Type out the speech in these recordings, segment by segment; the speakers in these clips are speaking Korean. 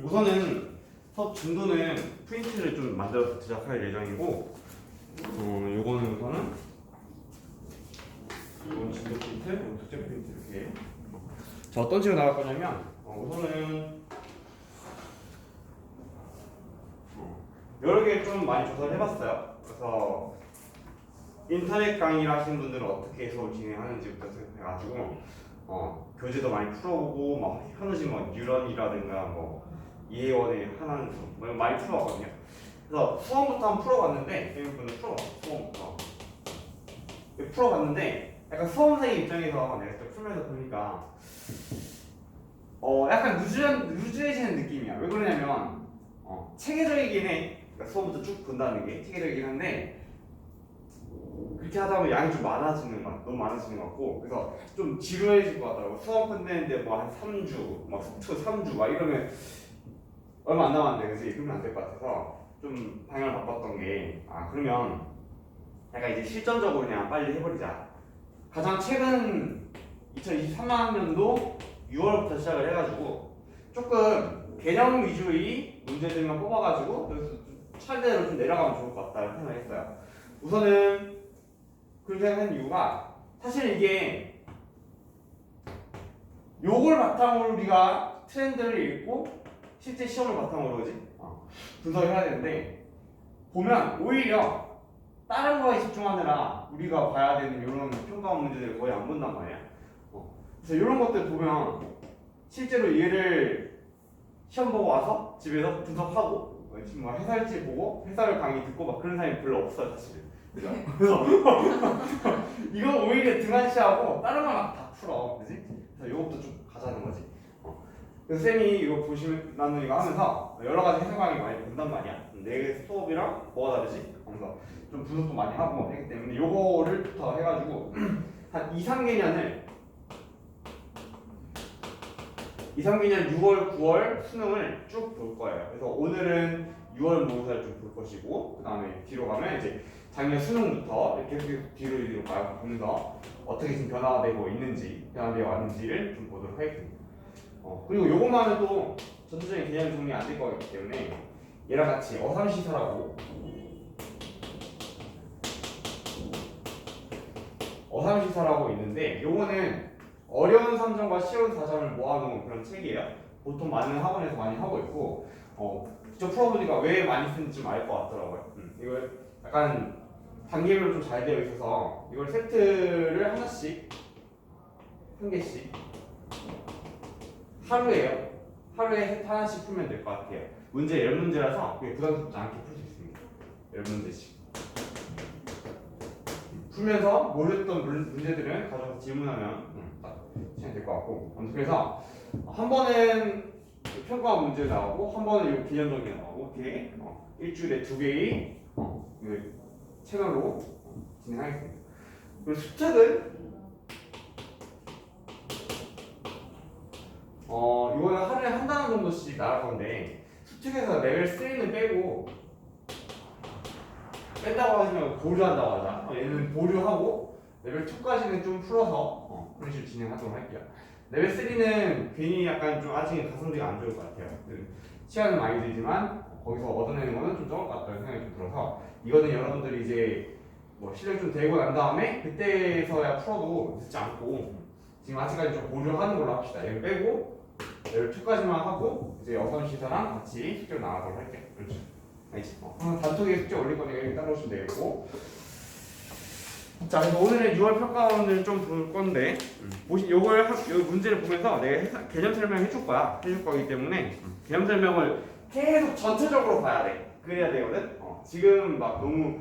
우선은 수업 진도는 프린트를 좀 만들어서 제작할 예정이고, 요거는 우선은 이건 진도 프린트, 이건 숙제 프린트 이렇게. 자, 어떤 식으로 나갈 거냐면, 우선은 여러 개 좀 많이 조사를 해봤어요. 그래서 인터넷 강의를 하시는 분들은 어떻게 수업 진행하는지부터 생각해가지고 교재도 많이 풀어보고 막 현우지 뭐 뉴런이라든가 뭐 이혜원의 하나는 수업 뭐 많이 풀어봤거든요. 그래서 수험부터 한번 풀어봤는데 선생님분은 수험부터 풀어봤는데 약간 수험생 입장에서 내가 직접 풀면서 보니까 약간 루즈해지는 느낌이야. 왜 그러냐면 체계적이긴 해. 그러니까 수험부터 쭉 본다는 게 체계적이긴 한데 그렇게 하다 보면 양이 좀 많아지는 것 같아. 너무 많아지는 것 같고 그래서 좀 지루해질 것 같더라고. 수험 끝내는데 뭐 한 3주 막 속초 3주 막 이러면 얼마 안 남았는데 그지? 그러면 안 될 것 같아서 좀 방향을 바꿨던 게 그러면 약간 이제 실전적으로 그냥 빨리 해버리자. 가장 최근 2023학년도 6월부터 시작을 해가지고 조금 개념 위주의 문제들만 뽑아가지고 여기서 차례대로 좀 내려가면 좋을 것 같다 이렇게 생각했어요. 우선은 그렇게 생각한 이유가 사실 이게 요걸 바탕으로 우리가 트렌드를 읽고 실제 시험을 바탕으로 그지? 분석을 해야 되는데 보면 오히려 다른 거에 집중하느라 우리가 봐야 되는 이런 평가원 문제들을 거의 안 본단 말이야. 그래서 이런 것들 보면 실제로 얘를 시험 보고 와서 집에서 분석하고 지금 뭐 해설지 보고 해설 강의 듣고 막 그런 사람이 별로 없어요 사실은. 그죠? 그래서 이거 오히려 등한시하고 다른 거 막 다 풀어, 그지? 그래서 이것도 좀 가자는 거지. 그래서 쌤이 이거 보시면 나는 이거 하면서 여러 가지 해설 강의 많이 본단 말이야. 내 수업이랑 뭐가 다르지? 그래서 좀 분석도 많이 하고 했기 때문에 요거를부터 해가지고 한 2, 3개년을 2, 3개년 6월, 9월 수능을 쭉 볼 거예요. 그래서 오늘은 6월 모의고사를 좀 볼 것이고 그 다음에 뒤로 가면 이제 작년 수능부터 이렇게 계속 뒤로 가요. 보면서 어떻게 지금 변화가 되고 있는지 변화되어 왔는지를 좀 보도록 하겠습니다. 그리고 요것만 해도 전체적인 개념 정리 안 될 거기 때문에 얘랑 같이 어삼시설하고 어삼시설하고 있는데 요거는 어려운 3점과 쉬운 4점을 모아놓은 그런 책이에요. 보통 많은 학원에서 많이 하고 있고 직접 풀어보니까 왜 많이 쓰는지 좀 알 것 같더라고요. 이걸 약간 단계별로 좀 잘 되어 있어서 이걸 세트를 하나씩 한 개씩 하루에요. 하루에 세트 하나씩 풀면 될 것 같아요. 문제 10문제라서 부담스럽지 않게 풀 수 있습니다. 10문제씩 풀면서 모르겠던 문제들은 가져서 질문하면 딱 시간이 될 것 같고 그래서 한 번은 평가 문제 나오고 한 번은 이 개념 정리 나오고 이렇게 일주일에 2개의 채널로 진행하겠습니다. 그리고 수특은 이거는 하루에 한 단원 정도씩 나갈 건데 수특에서 레벨 3는 뺀다고 하시면 보류한다고 하자. 얘는 보류하고 레벨 2까지는 좀 풀어서 그런 식으로 진행하도록 할게요. 레벨 3는 괜히 약간 좀 아직 가성비가 안 좋을 것 같아요. 시간은 많이 들지만 거기서 얻어내는 거는 좀 적을 것 같다는 생각이 좀 들어서 이거는 여러분들이 이제 뭐 실력 좀 되고 난 다음에 그때서야 풀어도 늦지 않고 지금 아직까지 좀 보류하는 걸로 합시다. 얘를 빼고 레벨 2까지만 하고 이제 어선시설랑 같이 숙제로 나가도록 할게요. 그렇죠. 알지? 단톡에 숙제 올릴 거니까 여기 따라오시면 되겠고. 자, 그래서 오늘의 6월 평가원을 좀 볼 건데, 요걸 요 문제를 보면서 내가 개념 설명 해줄 거기 때문에 개념 설명을 계속 전체적으로 봐야 돼. 그래야 되거든. 지금 막 너무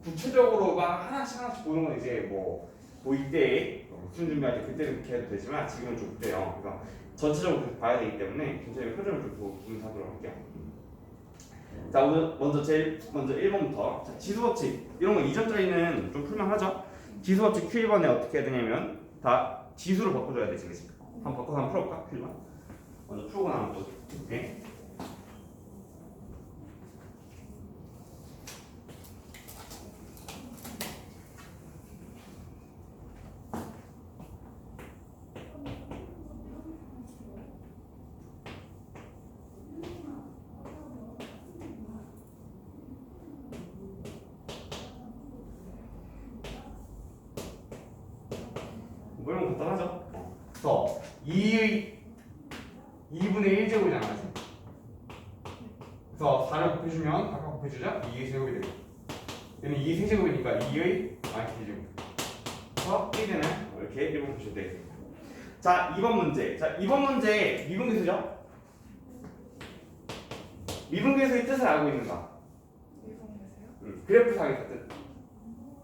구체적으로 막 하나씩 보는 건 이제 뭐 이때 수능 준비할 때 그때는 그렇게 해도 되지만 지금은 좀 그래요. 그러니까 전체적으로 봐야 되기 때문에 전체적인 흐름을 좀 보면서 하도록 할게요. 자, 오늘 먼저 1번부터 자, 지수법칙 이런 거 2점짜리는 좀 풀만하죠. 지수법칙 Q1번에 어떻게 해야 되냐면 다 지수로 바꿔줘야 되지, 그치? 한번 바꿔서 한번 풀어볼까? Q1 먼저 풀고 나면 또 오케이. 이런 거 간단하죠? 그래서 2분의 1제곱이잖아. 그래서 4를 곱해주면 각각 곱해주자 2의 제곱이 되고 얘는 2의 세제곱이니까 2의 마이너스 2제곱 그래서 1되는 이렇게 1번 보시면 되겠습니다. 자 2번 문제. 자 2번 문제 미분계수죠? 미분계수의 뜻을 알고 있는가? 미분계수요? 그래프상의 뜻.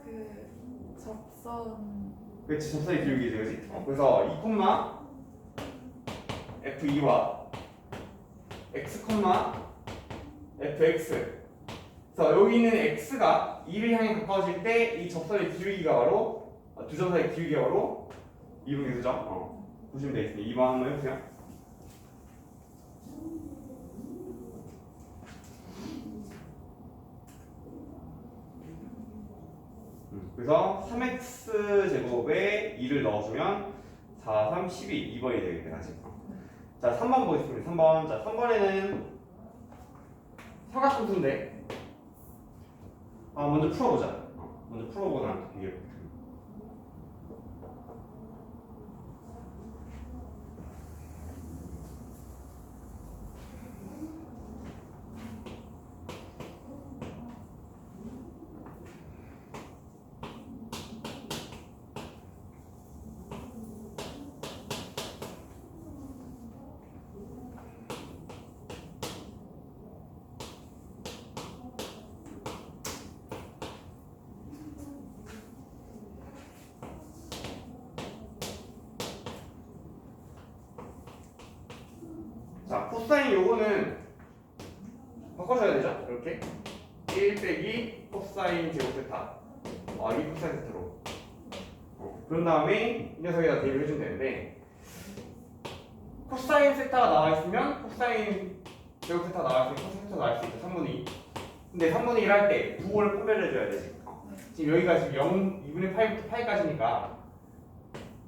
그 접선. 그렇지 접선의 기울기지 그렇지? 그래서 2, F2와 X, fx 그래서 여기 있는 x가 2를 향해 가까워질 때 이 접선의 기울기가 바로 두 접선의 기울기가 바로 미분계수죠. 보시면 되겠습니다. 2번 한번 해보세요. 그래서 3x 제곱에 2를 넣어주면 4, 3, 12 2번이 되겠다. 자 3번 보겠습니다. 3번. 자 3번에는 삼각함수인데 먼저 풀어보자. 먼저 풀어보고 나서 비교해볼게. 자, 코사인 요거는 바꿔줘야 되죠? 이렇게 1 빼기 코사인 제곱 세타 이 코사인 세타로 그런 다음에 이 녀석에다 대입을 해주면 되는데 코사인 세타가 나와 있으면 코사인 제곱 세타 나와 있으면 코사인 세타 나올 수 있죠. 3분의 2 근데 3분의 1 할 때 부호를 구별해줘야 되지. 지금 여기가 지금 0, 2분의 8부터 8까지니까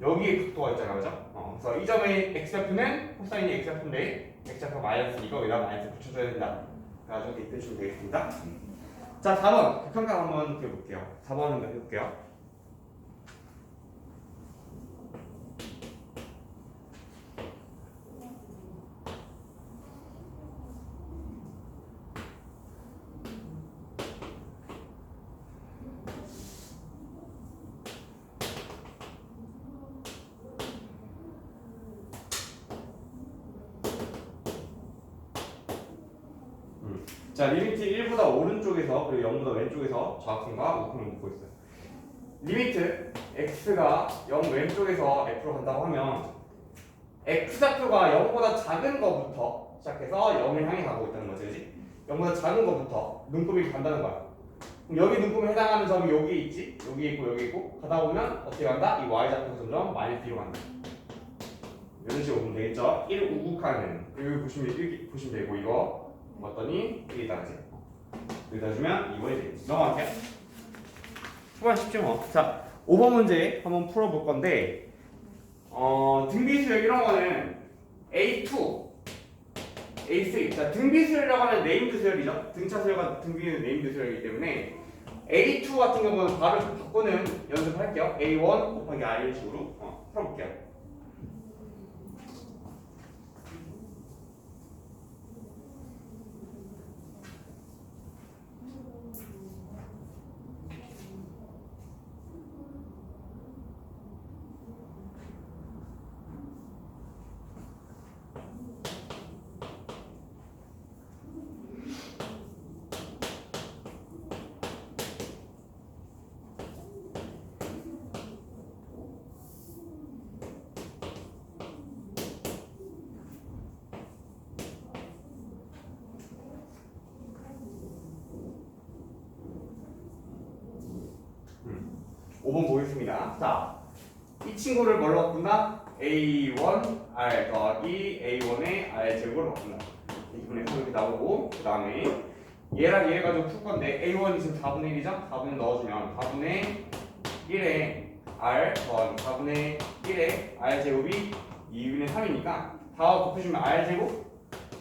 여기에 각도가 있잖아, 그죠? 그래서 이 점의 x좌표는 코사인이 x좌표인데 x좌표 마이너스니까 여기다 마이너스 붙여줘야 된다. 그래가지고 이렇게 해주면 되겠습니다. 자, 4번 극한각 한번 그려볼게요. 4번 한번 해볼게요. 자, 리미트 1보다 오른쪽에서 그리고 0보다 왼쪽에서 좌측과 우측을 묶고 있어요. 리미트 x가 0 왼쪽에서 f로 간다고 하면 x좌표가 0보다 작은 거부터 시작해서 0을 향해 가고 있다는 거지, 그지? 0보다 작은 거부터 눈곱이 간다는 거야. 그럼 여기 눈곱에 해당하는 점이 여기에 있지? 여기에 있고 여기 있고 가다 보면 어떻게 간다? 이 y좌표가 점점 마이너스 2로 간다. 이런 식으로 보면 되겠죠? 1 우극하는 여기 보시면 되고 이거 봤더니 여기다 하지. 여기다 주면 2번이 되겠지. 넘어갈게요. 후반 쉽죠 뭐. 자, 5번 문제 한번 풀어볼 건데 등비수열 이런 거는 A2, A3. 자, 등비수열이라고 하면 네임드 수열이죠. 등차 수열과 등비는 네임드 수열이기 때문에 A2 같은 경우는 바로 바꾸는 연습할게요. A1 곱하기 R 식으로 풀어볼게요. 오 5번 보겠습니다. 자, 이 친구를 뭘로 바꾼다? A1 R 더하기 A1의 R 제곱으로 바꾼다. 2분의 3 이렇게 나오고 그 다음에 얘랑 얘 가지고 풀 건데 A1이 지금 4분의 1이죠? 4분의 1 넣어주면 4분의 1에 R 더하기 4분의 1에 R 제곱이 2분의 3이니까 4와 곱해주면 R 제곱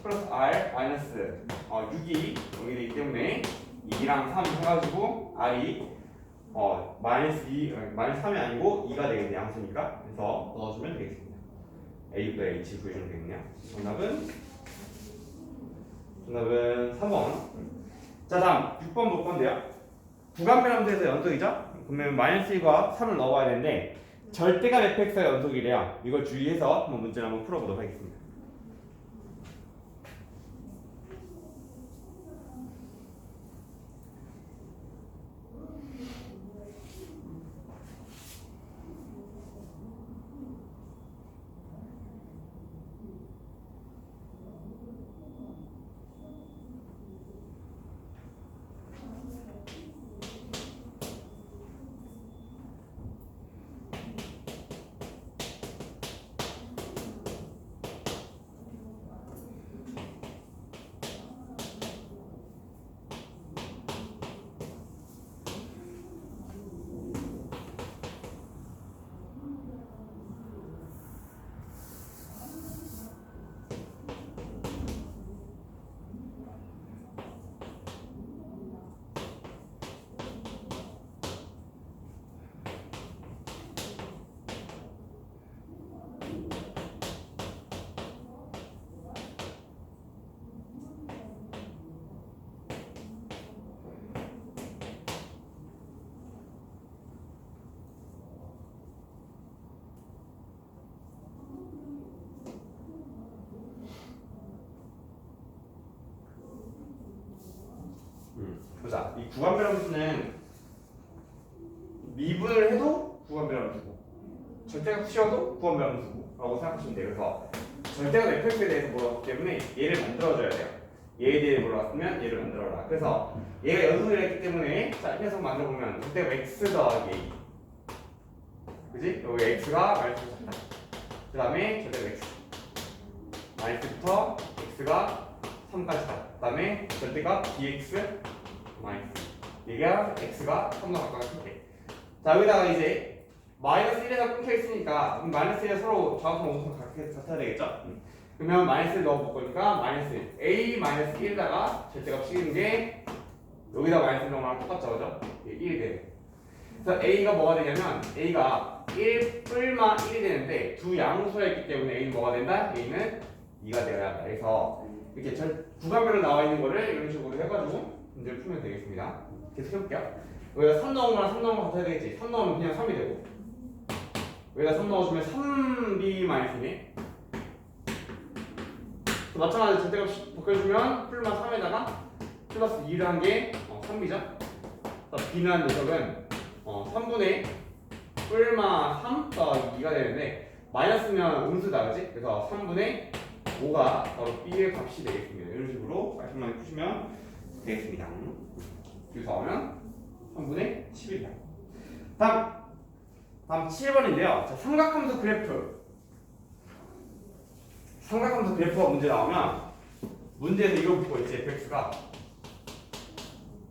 플러스 R 마이너스 6이 0이 되기 때문에 2랑 3 해가지고 R이 마이너스 2, 마이너스 3이 아니고 2가 되겠네 양수니까. 그래서 넣어주면 되겠습니다. A보다 H 구해주면 되겠네요. 정답은 3번. 자 다음 6번 볼 건데요. 구간배람수에서 연속이죠? 그러면 마이너스 1과 3을 넣어봐야 되는데 절대값 fx가 연속이래요. 이걸 주의해서 한번 문제를 한번 풀어보도록 하겠습니다. 보자. 이 구간배람수는 미분을 해도 구간배람수고 절대값 씌워도 구간배람수고 라고 생각하시면 돼요. 그래서 절대값 fx에 대해서 물어봤기 때문에 얘를 만들어줘야 돼요. 얘에 대해 물어봤으면 얘를 만들어라. 그래서 얘가 연속이라 했기 때문에 자 녀석 만들어보면 절대값 x 더하기 a 그지? 여기 x가 마이너스 작다. 그 다음에 절대값 x 마이너스부터 x가 3까지 다. 그 다음에 절대값 dx 마이너스 얘가 x가 3과 가까이 클게. 자 여기다가 이제 마이너스 1에서 끊겨 있으니까 마이너스 1에 서로 좌우선 우선 같아야 되겠죠? 그러면 마이너스 1 넣어볼 거니까 마이너스 1 a 마이너스 1에다가 절대값 씌우는 게 여기다 마이너스 1 넣으면 똑같죠 그죠? 1이 되네. 그래서 a가 뭐가 되냐면 a가 1 뿔마 1이 되는데 두 양수가 있기 때문에 a는 뭐가 된다? a는 2가 되어야 한다. 그래서 이렇게 구간별로 나와 있는 거를 이런 식으로 해가지고 문제를 풀면 되겠습니다. 계속 해볼게요. 여기다 3 넣은 거랑 3 넣은 거 같아야 되겠지. 3 넣으면 그냥 3이 되고 여기다 3 넣어주면 3b 마이너스네. 마찬가지로 절대값 바꿔주면 풀마 3에다가 플러스 2를 한 게 3b죠. b는 녀석은 3분의 풀마 3 더하기 2가 되는데 마이너스면 음수다 그지? 그래서 3분의 5가 바로 b의 값이 되겠습니다. 이런 식으로 말씀만 해주시면 되겠습니다. 여기서 하면 3분의 11이다. 다음 7번인데요. 자, 삼각함수 그래프. 삼각함수 그래프가 문제 나오면 문제에서 이거 붙고 있지. fx가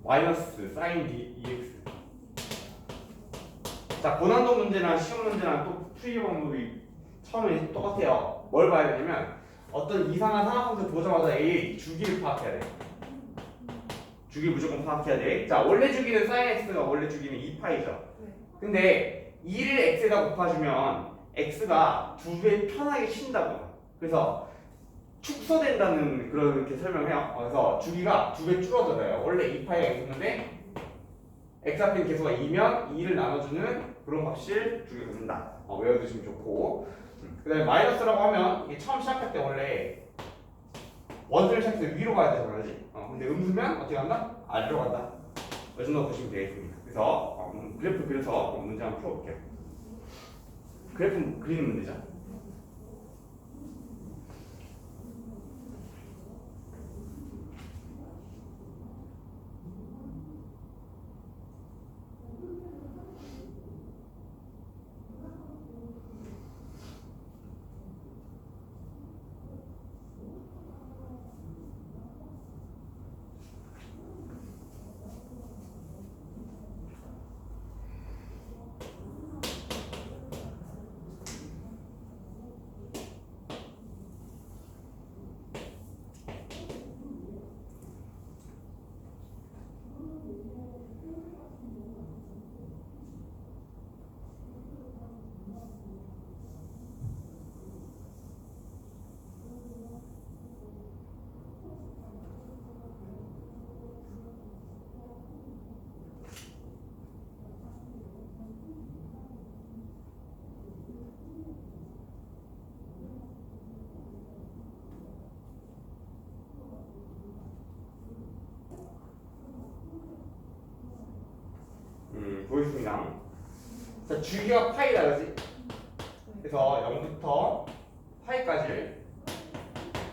마이너스 사인 dx. 자, 고난도 문제나 시험 문제나 또 풀이 방법이 처음에 똑같아요. 뭘 봐야 되냐면 어떤 이상한 삼각함수 보자마자 A의 주기를 파악해야 돼. 주기 무조건 파악해야 돼. 자, 원래 주기는 sin x가 원래 주기는 2파이죠. 근데 2를 x에다 곱해주면 x가 2배 편하게 쉰다고. 그래서 축소된다는 그런 이렇게 설명해요. 그래서 주기가 2배 줄어들어요. 원래 2파이가 있었는데 x 앞에 있는 개수가 2면 2를 나눠주는 그런 값을 주기가 된다. 외워두시면 좋고. 그 다음에 마이너스라고 하면 이게 처음 시작할 때 원래 원점을 시작해서 위로 가야 되잖아, 그러지? 근데 음수면 어떻게 간다? 아래로 간다. 이 정도 보시면 되겠습니다. 그래서 그래프 그려서 문제 한번 풀어볼게요. 그래프 그리는 문제죠. 보겠습니다. 자, 주기가 파이다, 그렇지? 그래서 0부터 파이까지를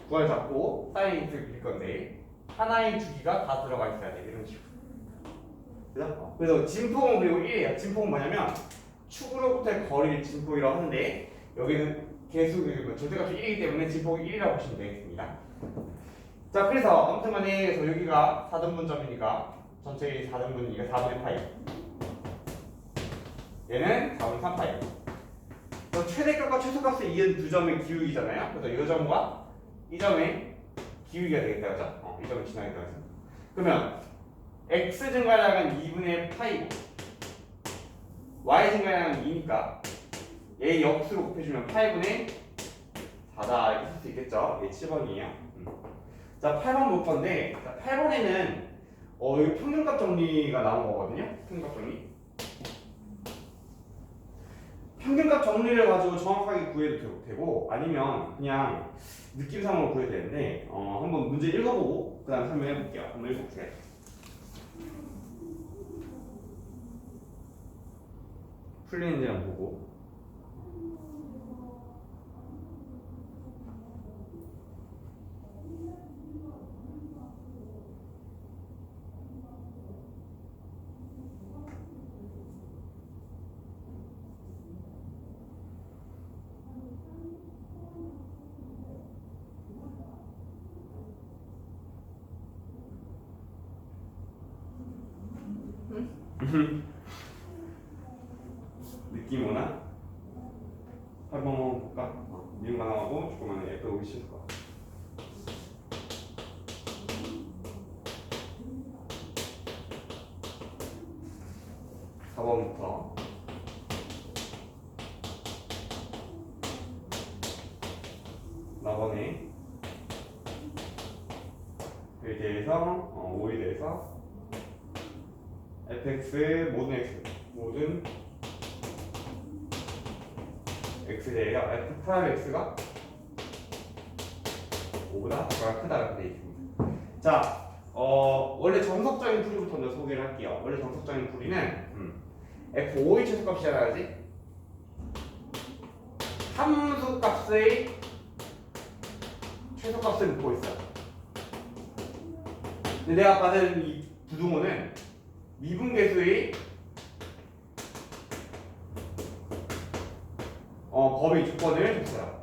구할 잡고 사인 x를 그릴 건데 하나의 주기가 다 들어가 있어야 돼. 이런 식으로. 그죠? 그래서 진폭은 그리고 1이에요. 진폭은 뭐냐면 축으로부터의 거리를 진폭이라고 하는데 여기는 개수 절대값이 1이기 때문에 진폭이 1이라고 보시면 되겠습니다. 자, 그래서 아무튼 간에 그래서 여기가 4등분점이니까 전체 4등분이니까 4분의 파이. 얘는 4분의 3파이. 그래서 최대값과 최소값을 이은 두 점의 기울기잖아요. 그래서 이 점과 이 점의 기울기가 되겠다, 그죠? 이 점을 지나게 되어서. 그러면 x 증가량은 2분의 파이고 y 증가량은 2니까 얘 역수로 곱해주면 8분의 4다 이렇게 쓸 수 있겠죠? 얘 7번이에요. 자, 8번 볼 건데, 자, 8번에는 여기 평균값 정리가 나온 거거든요. 평균값 정리. 평균값 정리를 가지고 정확하게 구해도 되고 아니면 그냥 느낌상으로 구해도 되는데 한번 문제 읽어보고 그 다음에 설명해 볼게요. 한번 읽어보세요. 풀리는지 한번 보고. 느낌 오나? 8번 한번 볼까? 미음 가능하고 조금만 F 오기 싫을 것 같아. (4번부터) 4번에 그에 대해서 5에 대해서 fx 모든 x 모든 x에 대해서 f 프라임 x가 5보다 작거나 크다 이렇게 되어 있습니다. 자, 원래 정석적인 풀이부터 먼저 소개를 할게요. 원래 정석적인 풀이는 f5의 최소값이잖아, 그지? 함수 값의 최소값을 묻고 있어요. 근데 내가 받은 이 부등호는 미분계수의 범위 조건을 줬어요.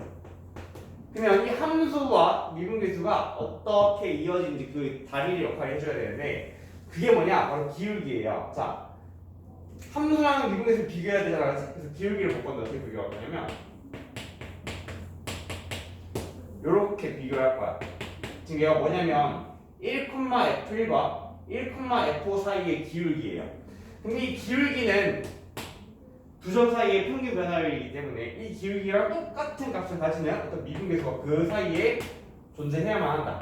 그러면 이 함수와 미분계수가 어떻게 이어지는지 그 다리의 역할을 해줘야 되는데 그게 뭐냐? 바로 기울기예요. 자, 함수랑 미분계수를 비교해야 되잖아. 그래서 기울기를 볼 건데 어떻게 비교할 거냐면 요렇게 비교를 할 거야. 지금 얘가 뭐냐면 1,f1과 1,f5 사이의 기울기예요. 근데 이 기울기는 두 점 사이의 평균 변화율이기 때문에 이 기울기랑 똑같은 값을 가지는 어떤 미분계수가 그 사이에 존재해야만 한다.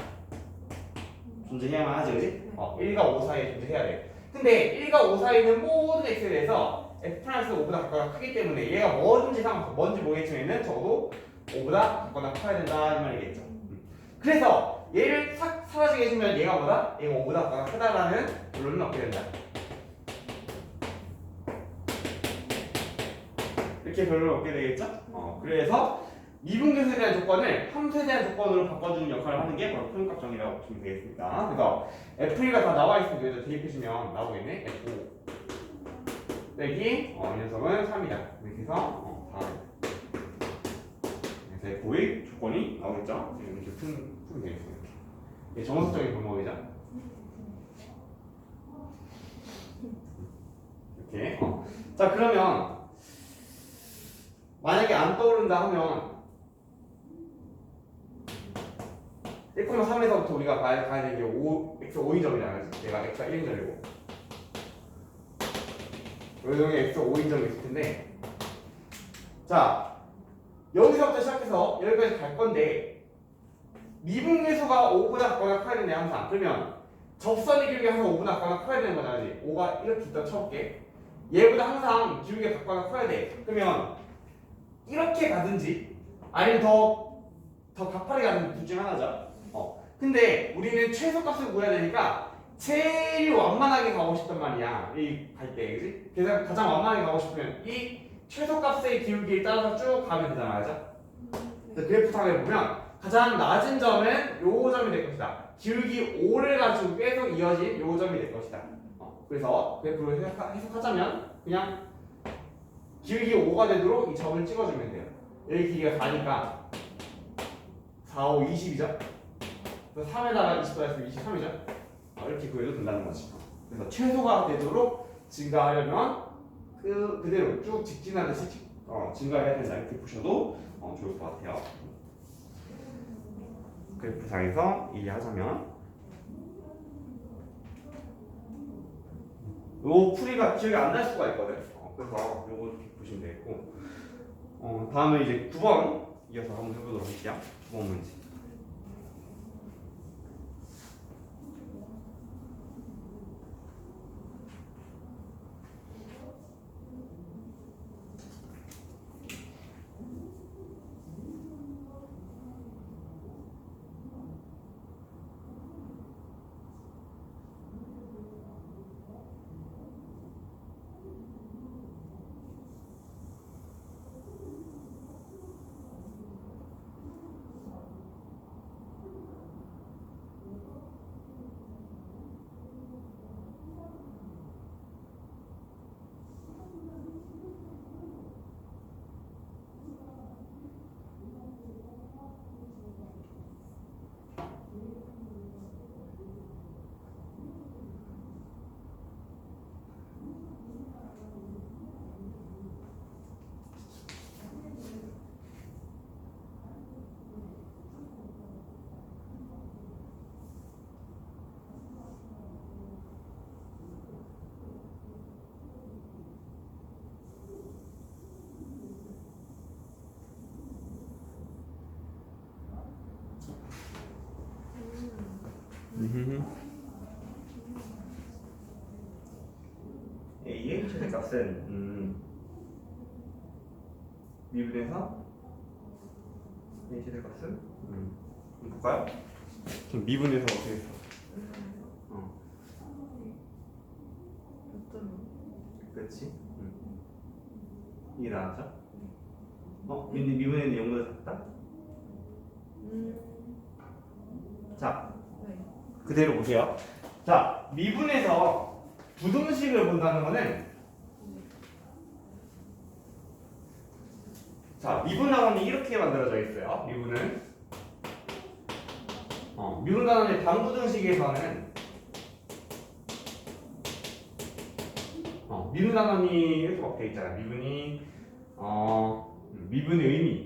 존재해야만 하지, 그지? 1과 5 사이에 존재해야 돼. 근데 1과 5 사이에 있는 모든 x에 대해서 f+5보다 작거나 크기 때문에 얘가 뭐든지 상관없어. 뭔지 모르겠지만 적어도 5보다 작거나 커야 된다 이 말이겠죠. 그래서 얘를 싹 사라지게 해주면 얘가 5보다 작거나 크다라는 결론은 얻게 된다. 이렇게 결론을 얻게 되겠죠? 그래서 미분계수에 대한 조건을 함수에 대한 조건으로 바꿔주는 역할을 하는 게 바로 평균값 정리라고 보시면 되겠습니다. 그래서 F1가 다 나와 있으면 여기다 대입해주면 나오겠네. F5 빼기 이 녀석은 3이다. 이렇게 해서 4. 그래서 F5의 조건이 나오겠죠? 이렇게 풀면 되겠습니다. 이게 정석적인 방법이죠. 이렇게. 자, 그러면 만약에 안 떠오른다 하면 1,3에서부터 우리가 가야 되는 게 x 5인점이잖아요. 얘가 x가 1인점이고 여기 x 5인점이 있을 텐데 자 여기서부터 시작해서 여기까지 갈 건데 미분계수가 5보다 작거나 커야 되네 항상. 그러면 접선의 기울기가 항상 5보다 작거나 커야 되는 거잖아. 5가 이렇게 있다 쳐볼게. 얘보다 항상 기울기가 작거나 커야 돼. 그러면 이렇게 가든지 아니면 더 가파르게 가든지 둘 중 하나죠. 근데 우리는 최소값을 구해야 되니까 제일 완만하게 가고 싶단 말이야. 이 갈 때, 그지? 그래서 가장 완만하게 가고 싶으면 이 최소값의 기울기에 따라서 쭉 가면 되잖아, 그죠? 그래서 그래프 상에 보면 가장 낮은 점은 요 점이 될 것이다. 기울기 5를 가지고 계속 이어진 요 점이 될 것이다. 그래서 그래프를 해석하자면 그냥 기울기 5가 되도록 이 점을 찍어주면 돼요. 여기 길이가 4니까 4, 5, 20이죠? 그래서 3에다가 20 더했으면 23이죠? 이렇게 구해도 된다는 거지. 그래서 최소가 되도록 증가하려면 그대로 쭉 직진하듯이 증가해야 된다. 이렇게 보셔도 좋을 것 같아요. 그래프상에서 이해하자면 요 풀이가 기억이 안 날 수가 있거든. 그래서 요거 이렇게 보시면 되겠고 다음에 이제 9번 이어서 한번 해보도록 할게요. 9번 문제. A의 최대값은 미분에서 A 최대값은 볼까요? 좀 미분에서 어떻게 했어? 그렇지? 이게 나왔죠? 근데 미분에는 0보다 작다? 자, 그대로 보세요. 자, 미분에서 부등식을 본다는 거는 자, 미분 단원이 이렇게 만들어져 있어요. 미분은 미분 단원의 방부등식에서는 미분 단원이 이렇게 막 돼 있잖아. 미분이 미분의 의미,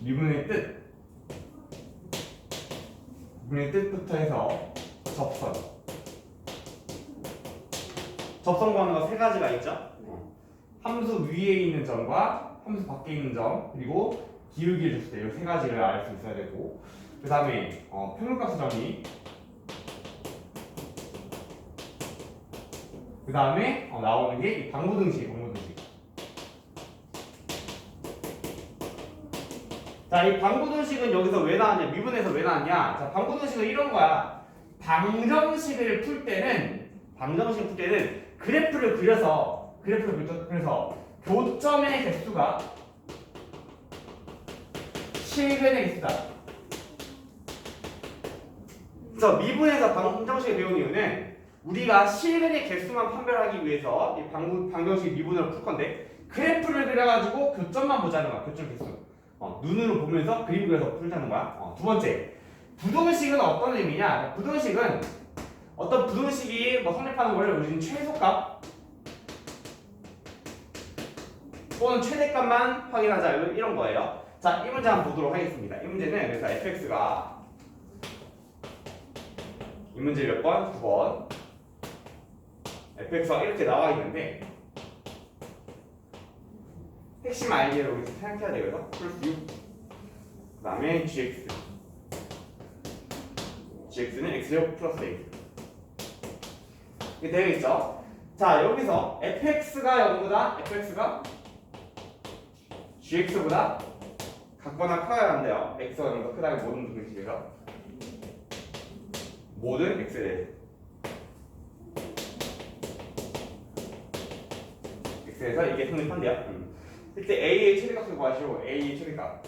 미분의 뜻, 미분의 뜻부터 해서 접선 관계가 세 가지가 있죠. 함수 위에 있는 점과 함수 밖에 있는 점, 그리고 기울기를 줬을 때 이 세 가지를 알 수 있어야 되고, 그 다음에 평균값 수정이, 그 다음에 나오는 게 이 방부등식. 자, 이 방부등식은 여기서 왜 나왔냐? 미분에서 왜 나왔냐? 자, 방부등식은 이런 거야. 방정식을 풀 때는 그래프를 그려서 교점의 개수가 실근의 개수다. 그래서 미분에서 방정식을 배운 이유는 우리가 실근의 개수만 판별하기 위해서 이 방정식 미분으로 풀 건데 그래프를 그려가지고 교점만 보자는 거야. 교점 개수. 눈으로 보면서 그림 그려서 풀자는 거야. 두 번째, 부등식은 어떤 의미냐? 부등식은 어떤 부등식이 성립하는 걸 우리는 최소값 또는 최대값만 확인하자 이런 거예요. 자, 이 문제 한번 보도록 하겠습니다. 이 문제는 그래서 fx가 이 문제 몇 번? 9번. fx가 이렇게 나와 있는데 핵심 아이디어를 여기서 생각해야 되거든요. 플러스 6. 그 다음에 gx는 x제곱 플러스 a. 이게 되어있죠? 자, 여기서 fx가 0보다 fx가 gx보다 같거나 커야 한대요. x가 0보다 크다는 모든 등식에서. 모든 x에 대해서 x에서 이게 성립한대요. 이때 a의 최대값을 구하시고 a의 최대값.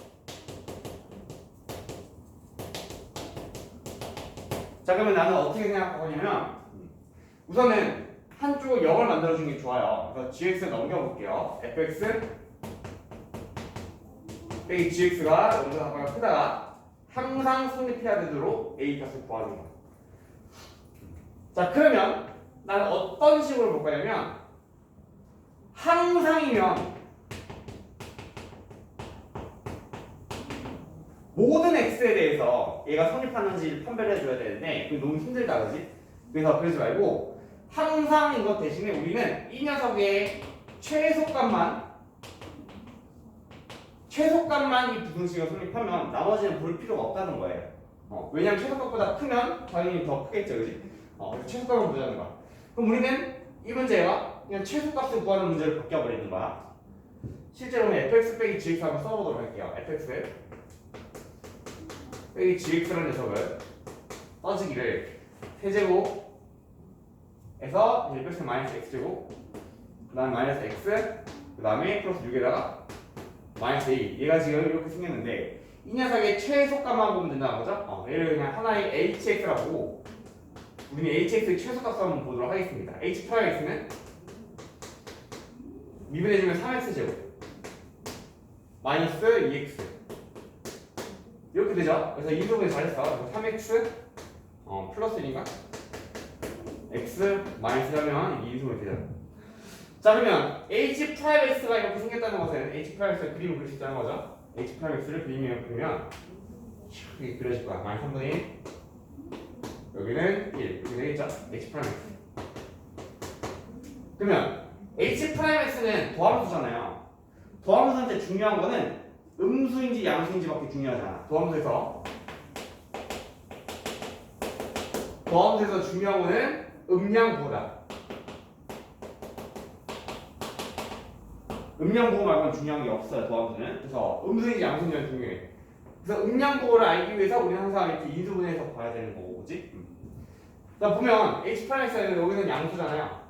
자 그러면 나는 어떻게 생각하냐면 우선은 한쪽을 0을 만들어주는 게 좋아요. 그래서 gx 넘겨볼게요. fx 빼기 gx가 여기서 크다가 항상 성립해야 되도록 a 값을 구하는 거야. 자 그러면 나는 어떤 식으로 볼 거냐면 항상이면 모든 x에 대해서 얘가 성립하는지 판별해 줘야 되는데 그게 너무 힘들다 그지? 그래서 그러지 말고 항상인 것 대신에 우리는 이 녀석의 최소값만 이 부등식을 성립하면 나머지는 볼 필요가 없다는 거예요. 왜냐면 최소값보다 크면 당연히 더 크겠죠, 그지? 그래서 최소값을 보자는 거야. 그럼 우리는 이 문제가 그냥 최소값을 구하는 문제로 바뀌어버리는 거야. 실제로는 fx 빼기 gx 한번 써보도록 할게요. fx 빼기 gx라는 녀석을 떠지기를 세제곱에서 fx 마이너스 x제곱 그 다음에 마이너스 x 그 다음에 플러스 6에다가 마이너스 a 얘가 지금 이렇게 생겼는데 이 녀석의 최소값만 보면 된다는 거죠? 얘를 그냥 하나의 hx라고 보고 우리는 hx의 최소값을 한번 보도록 하겠습니다. h 플러스 x는 미분해주면 3x제곱 마이너스 2x 이렇게 되죠? 그래서 이 부분이 잘했어. 3x 플러스니까 x 마이너스 하면 이 부분이 되잖아. 자 그러면 h 프라임 x가 이렇게 생겼다는 것은 h 프라임 x가 그림을 그릴 수 있다는 거죠. h 프라임 x를 그리면 이렇게 그려질 거야. 마이너스 3분의 1 여기는 1 이렇게 되겠죠? h 프라임 x 그러면 h 프라임 x는 더함수잖아요. 더함수한테 중요한 거는 음수인지 양수인지밖에 중요하지 않아. 더함수에서 중요한 거는 음량보다 음량보호 말고는 중요한 게 없어요. 더함수는. 그래서 음수인지 양수인지가 중요해. 그래서 음량보호를 알기 위해서 우리는 항상 이렇게 인수분해해서 봐야 되는 거고, 그지? 자 보면 h 프라임에서 여기는 양수잖아요.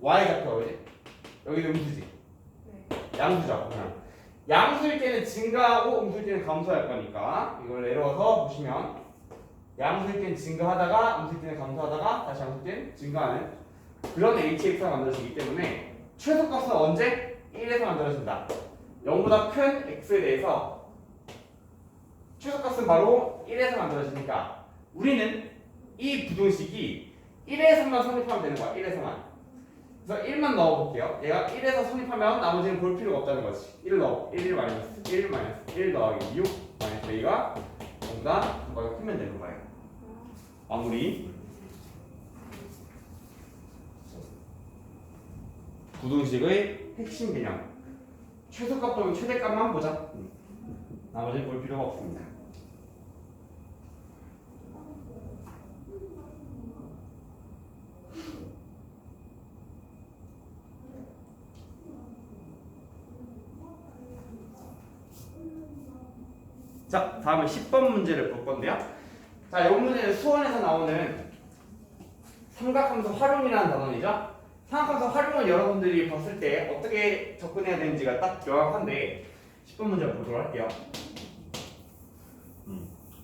y 좌표, 그지? 여기는 음수지. 네. 양수죠. 양수일 때는 증가하고 음수일 때는 감소할 거니까 이걸 내려서 보시면 양수일 때는 증가하다가 음수일 때는 감소하다가 다시 양수일 때는 증가하는 그런 hx가 만들어지기 때문에 최소값은 언제? 1에서 만들어진다. 0보다 큰 x에 대해서 최소값은 바로 1에서 만들어지니까 우리는 이 부등식이 1에서만 성립하면 되는 거야. 1에서만. 그래서 1만 넣어볼게요. 얘가 1에서 성립하면 나머지는 볼 필요가 없다는 거지. 1 넣어. 1 마이너스 1 마이너스 1 더하기 6 마이너스 a가 뭔가 뭐가 크면 되는 거예요. 마무리. 부등식의 핵심 개념. 최소값 또는 최대값만 보자. 나머지는 볼 필요가 없습니다. 자, 다음은 10번 문제를 볼 건데요. 자, 이 문제는 수원에서 나오는 삼각함수 활용이라는 단원이죠. 삼각함수 활용을 여러분들이 봤을 때 어떻게 접근해야 되는지가 딱 명확한데 10번 문제 보도록 할게요.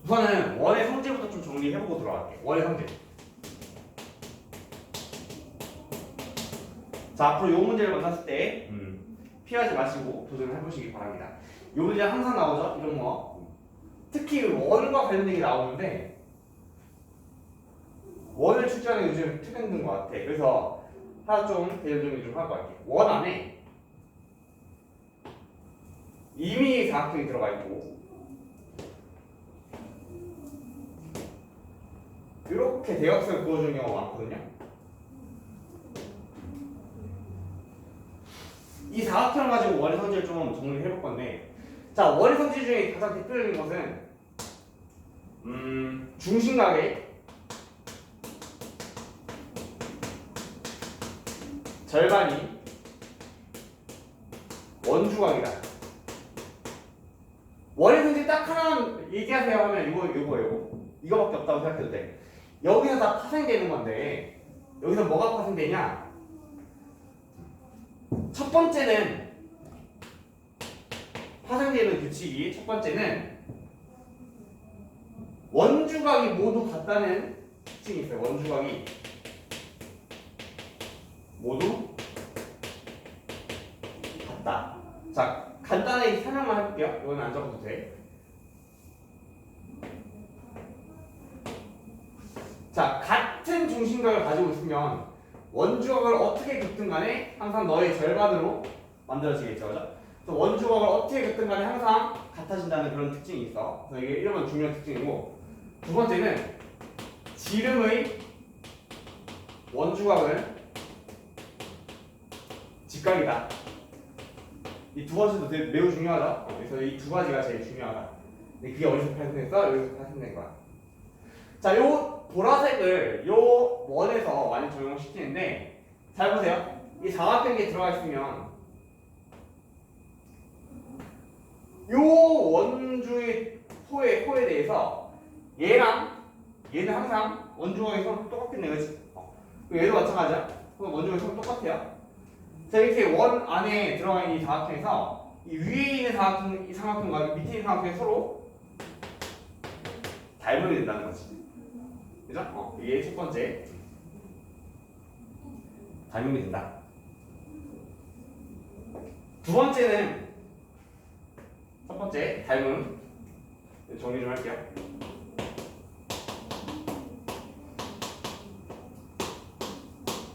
우선은 원의 성질부터 좀 정리해보고 들어갈게요. 원의 성질. 자, 앞으로 이 문제를 만났을 때 피하지 마시고 도전을 해보시기 바랍니다. 이 문제 항상 나오죠? 이런 거. 특히 원과 관련된 게 나오는데 원을 출제하는 게 요즘 트렌드인 것 같아. 그래서 하나 좀 대전 정리 좀 하고 갈게요. 원 안에 이미 사각형이 들어가 있고 이렇게 대각선을 그어주는 경우가 많거든요. 이 사각형을 가지고 원의 성질을 좀 정리를 해볼 건데, 자, 원의 성질 중에 가장 대표적인 것은 중심각의 절반이 원주각이다. 원의 성질 딱 하나 얘기하세요 하면 이거밖에 없다고 생각해도 돼. 여기서 다 파생되는 건데 여기서 뭐가 파생되냐? 첫 번째는 파생되는 규칙이 첫 번째는 원주각이 모두 같다는 특징이 있어요. 원주각이 모두 같다. 자, 간단하게 설명만 해볼게요. 이건 안 적어도 돼. 자, 같은 중심각을 가지고 있으면 원주각을 어떻게 긋든 간에 항상 너의 절반으로 만들어지겠죠. 그죠? 그래서 원주각을 어떻게 긋든 간에 항상 같아진다는 그런 특징이 있어. 그래서 이게 1번 중요한 특징이고, 두 번째는 지름의 원주각은 직각이다. 이 두 번째도 매우 중요하다. 그래서 이 두 가지가 제일 중요하다. 근데 그게 어디서 발생됐어? 여기서 발생된 거야. 자, 요 보라색을 요 원에서 많이 적용시키는데, 잘 보세요. 이 사각형에 들어가 있으면 요 원주의 호에 대해서 얘랑 얘는 항상 원주각의 선 똑같겠네, 그렇지? 얘도 마찬가지야. 그럼 원주각의 선 똑같아요. 자, 이렇게 원 안에 들어가 있는 이 사각형에서 이 위에 있는 사각형, 이 삼각형과 밑에 있는 사각형이 서로 닮으면 된다는 거지. 그죠? 이게 첫 번째. 닮으면 된다. 두 번째는 첫 번째 닮음. 정리 좀 할게요.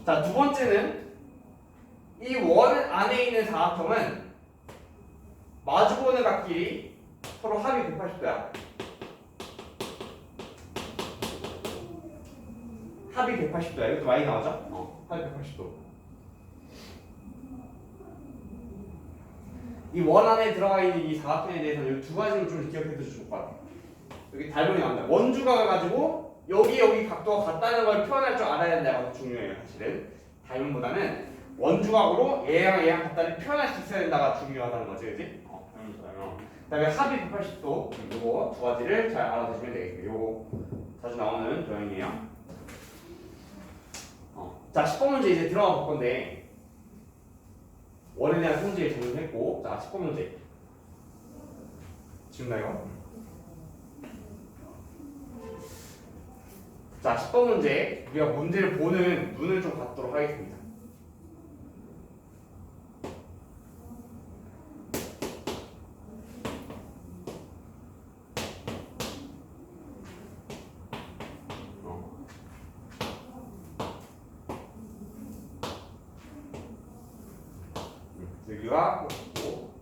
자, 두 번째는 이 원 안에 있는 사각형은 마주보는 각끼리 서로 합이 180도야. 합이 180도야. 이것도 많이 나오죠? 합이 180도. 이 원 안에 들어가 있는 이 사각형에 대해서는 이 두 가지를 좀 기억해 두시면 좋을 것 같아요. 여기 닮음이 나온다. 원주각을 가지고 여기 각도가 같다는 걸 표현할 줄 알아야 된다가 더 중요해요. 사실은 닮음보다는 원주각으로 얘랑 같다는 표현할 수 있어야 된다가 중요하다는 거지, 그지? 그다음에 합이 180도. 요거 두 가지를 잘 알아두시면 되겠고요. 요거 자주 나오는 도형이에요. 자, 10번 문제 이제 들어가 볼 건데, 원에 대한 성질을 정리했고, 자, 10번 문제. 지금 나 이거? 자, 10번 문제. 우리가 문제를 보는 눈을 좀 갖도록 하겠습니다. 여기가 있고.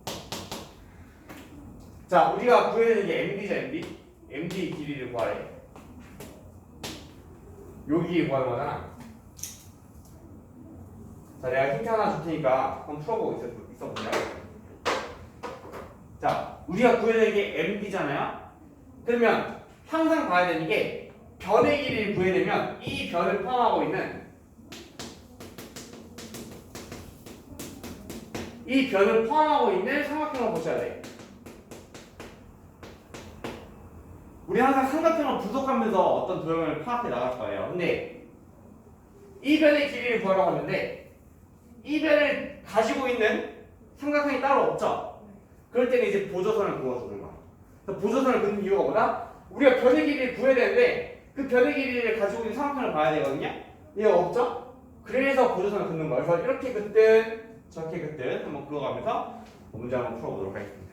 자, 우리가 구해야 되는 게 MD죠, MD. MD 길이를 구하래. 여기 구하는 거잖아. 자, 내가 힌트 하나 줄 테니까 한번 풀어보고 있어보세요. 자, 우리가 구해야 되는 게 MD잖아요. 그러면 항상 봐야 되는 게 변의 길이를 구해내면 이 변을 포함하고 있는 이 변을 포함하고 있는 삼각형을 보셔야 돼. 우리 항상 삼각형을 분석하면서 어떤 도형을 파악해 나갈 거예요. 근데 이 변의 길이를 구하라고 하는데 이 변을 가지고 있는 삼각형이 따로 없죠. 그럴 때는 이제 보조선을 그어주는 거야. 그래서 보조선을 긋는 이유가 뭐다? 우리가 변의 길이를 구해야 되는데 그 변의 길이를 가지고 있는 삼각형을 봐야 되거든요. 얘가 없죠? 그래서 보조선을 긋는 거야. 그래서 이렇게 긋든 저렇게 긋든 한번 그어가면서 문제 한번 풀어보도록 하겠습니다.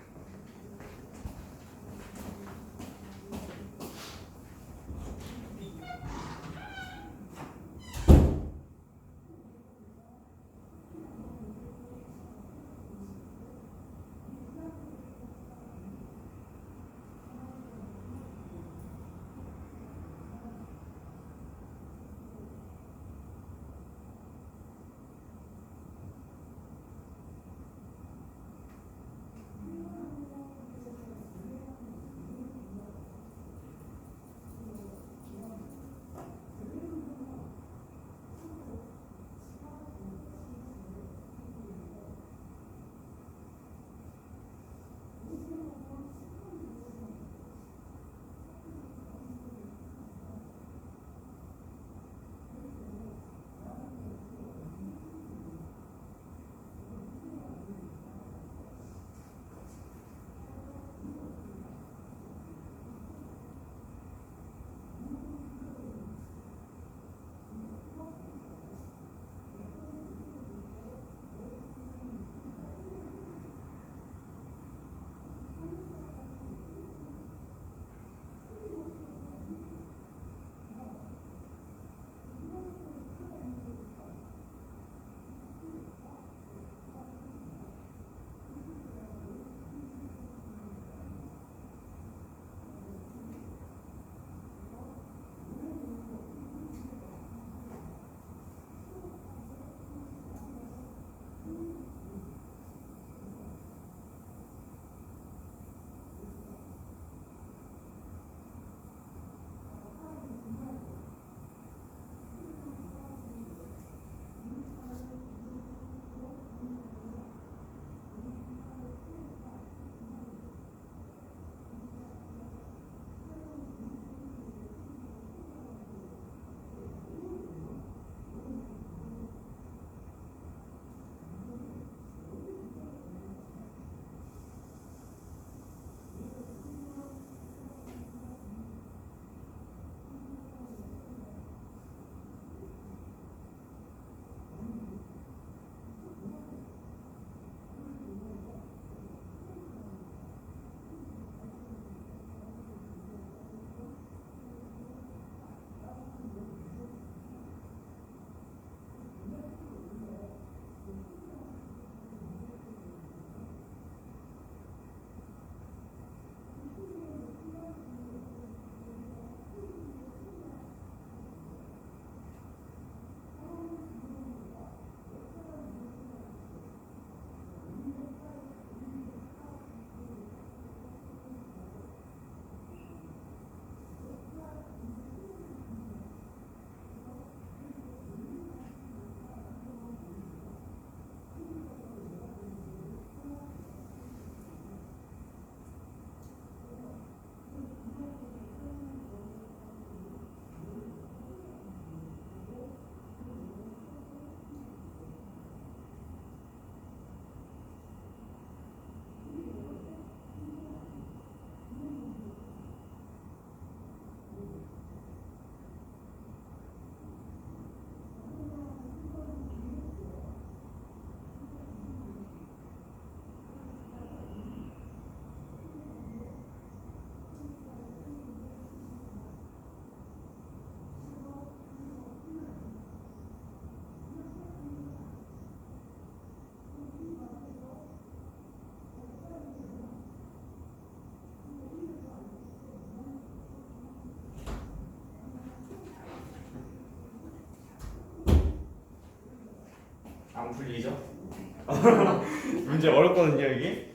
안 풀리죠? 네. 문제 어렵거든요 이게.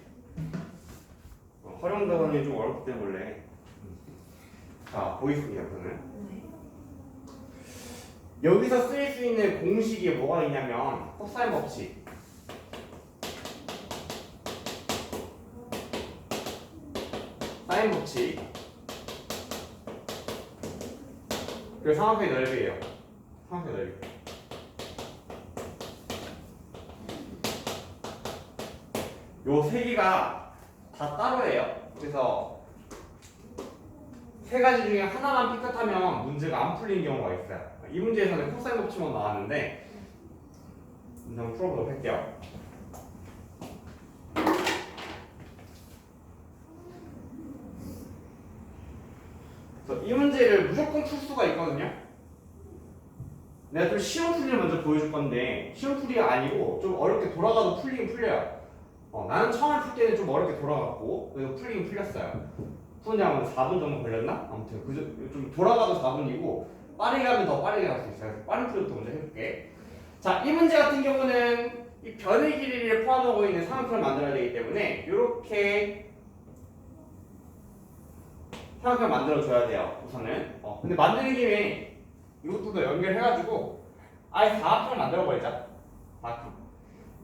활용도원이 좀 어렵기 때문에 원래. 자 보이십니까 저는? 네. 여기서 쓰일 수 있는 공식이 뭐가 있냐면 코사인 법칙. 사인 법칙. 그리고 삼각형의 넓이에요. 삼각형의 넓이. 요 세 개가 다 따로예요. 그래서 세 가지 중에 하나만 삐끗하면 문제가 안 풀리는 경우가 있어요. 이 문제에서는 코사인 법칙만 나왔는데 문제 한번 풀어보도록 할게요. 그래서 이 문제를 무조건 풀 수가 있거든요. 내가 좀 쉬운 풀이를 먼저 보여줄 건데 쉬운 풀이가 아니고 좀 어렵게 돌아가도 풀리긴 풀려요. 나는 처음에 풀 때는 좀 어렵게 돌아갔고 그래서 풀리긴 풀렸어요. 푸는데 아마 4분 정도 걸렸나? 아무튼 좀 돌아가도 4분이고 빠르게 가면 더 빠르게 갈 수 있어요. 그래서 빠른 풀이부터 먼저 해볼게. 자, 이 문제 같은 경우는 이 변의 길이를 포함하고 있는 삼각형을 만들어야 되기 때문에 이렇게 삼각형을 만들어줘야 돼요. 우선은. 근데 만드는 김에 이것도 더 연결해가지고 아예 사각형을 만들어버리자. 사각형.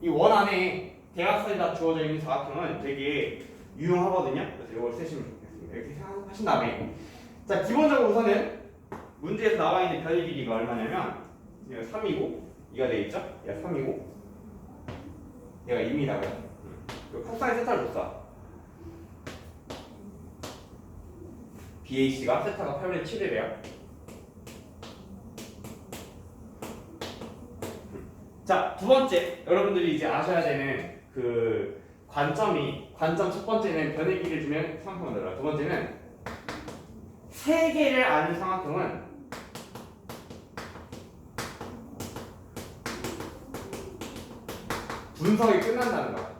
이 원 안에 대각선이 다 주어져 있는 사각형은 되게 유용하거든요. 그래서 이걸 쓰시면 좋겠습니다. 이렇게 생각하신 다음에 자 기본적으로 우선은 문제에서 나와 있는 변의 길이가 얼마냐면 얘가 3이고 얘가 돼 있죠? 얘가 3이고 얘가 2입니다고요. 코사인 세타를 줬어. BAC가 세타가 8분의 7이래요. 자, 두 번째 여러분들이 이제 아셔야 되는 그 관점 첫 번째는 변의 길이를 주면 삼각형을 만들어요. 두 번째는 세 개를 아는 삼각형은 분석이 끝난다는 거야.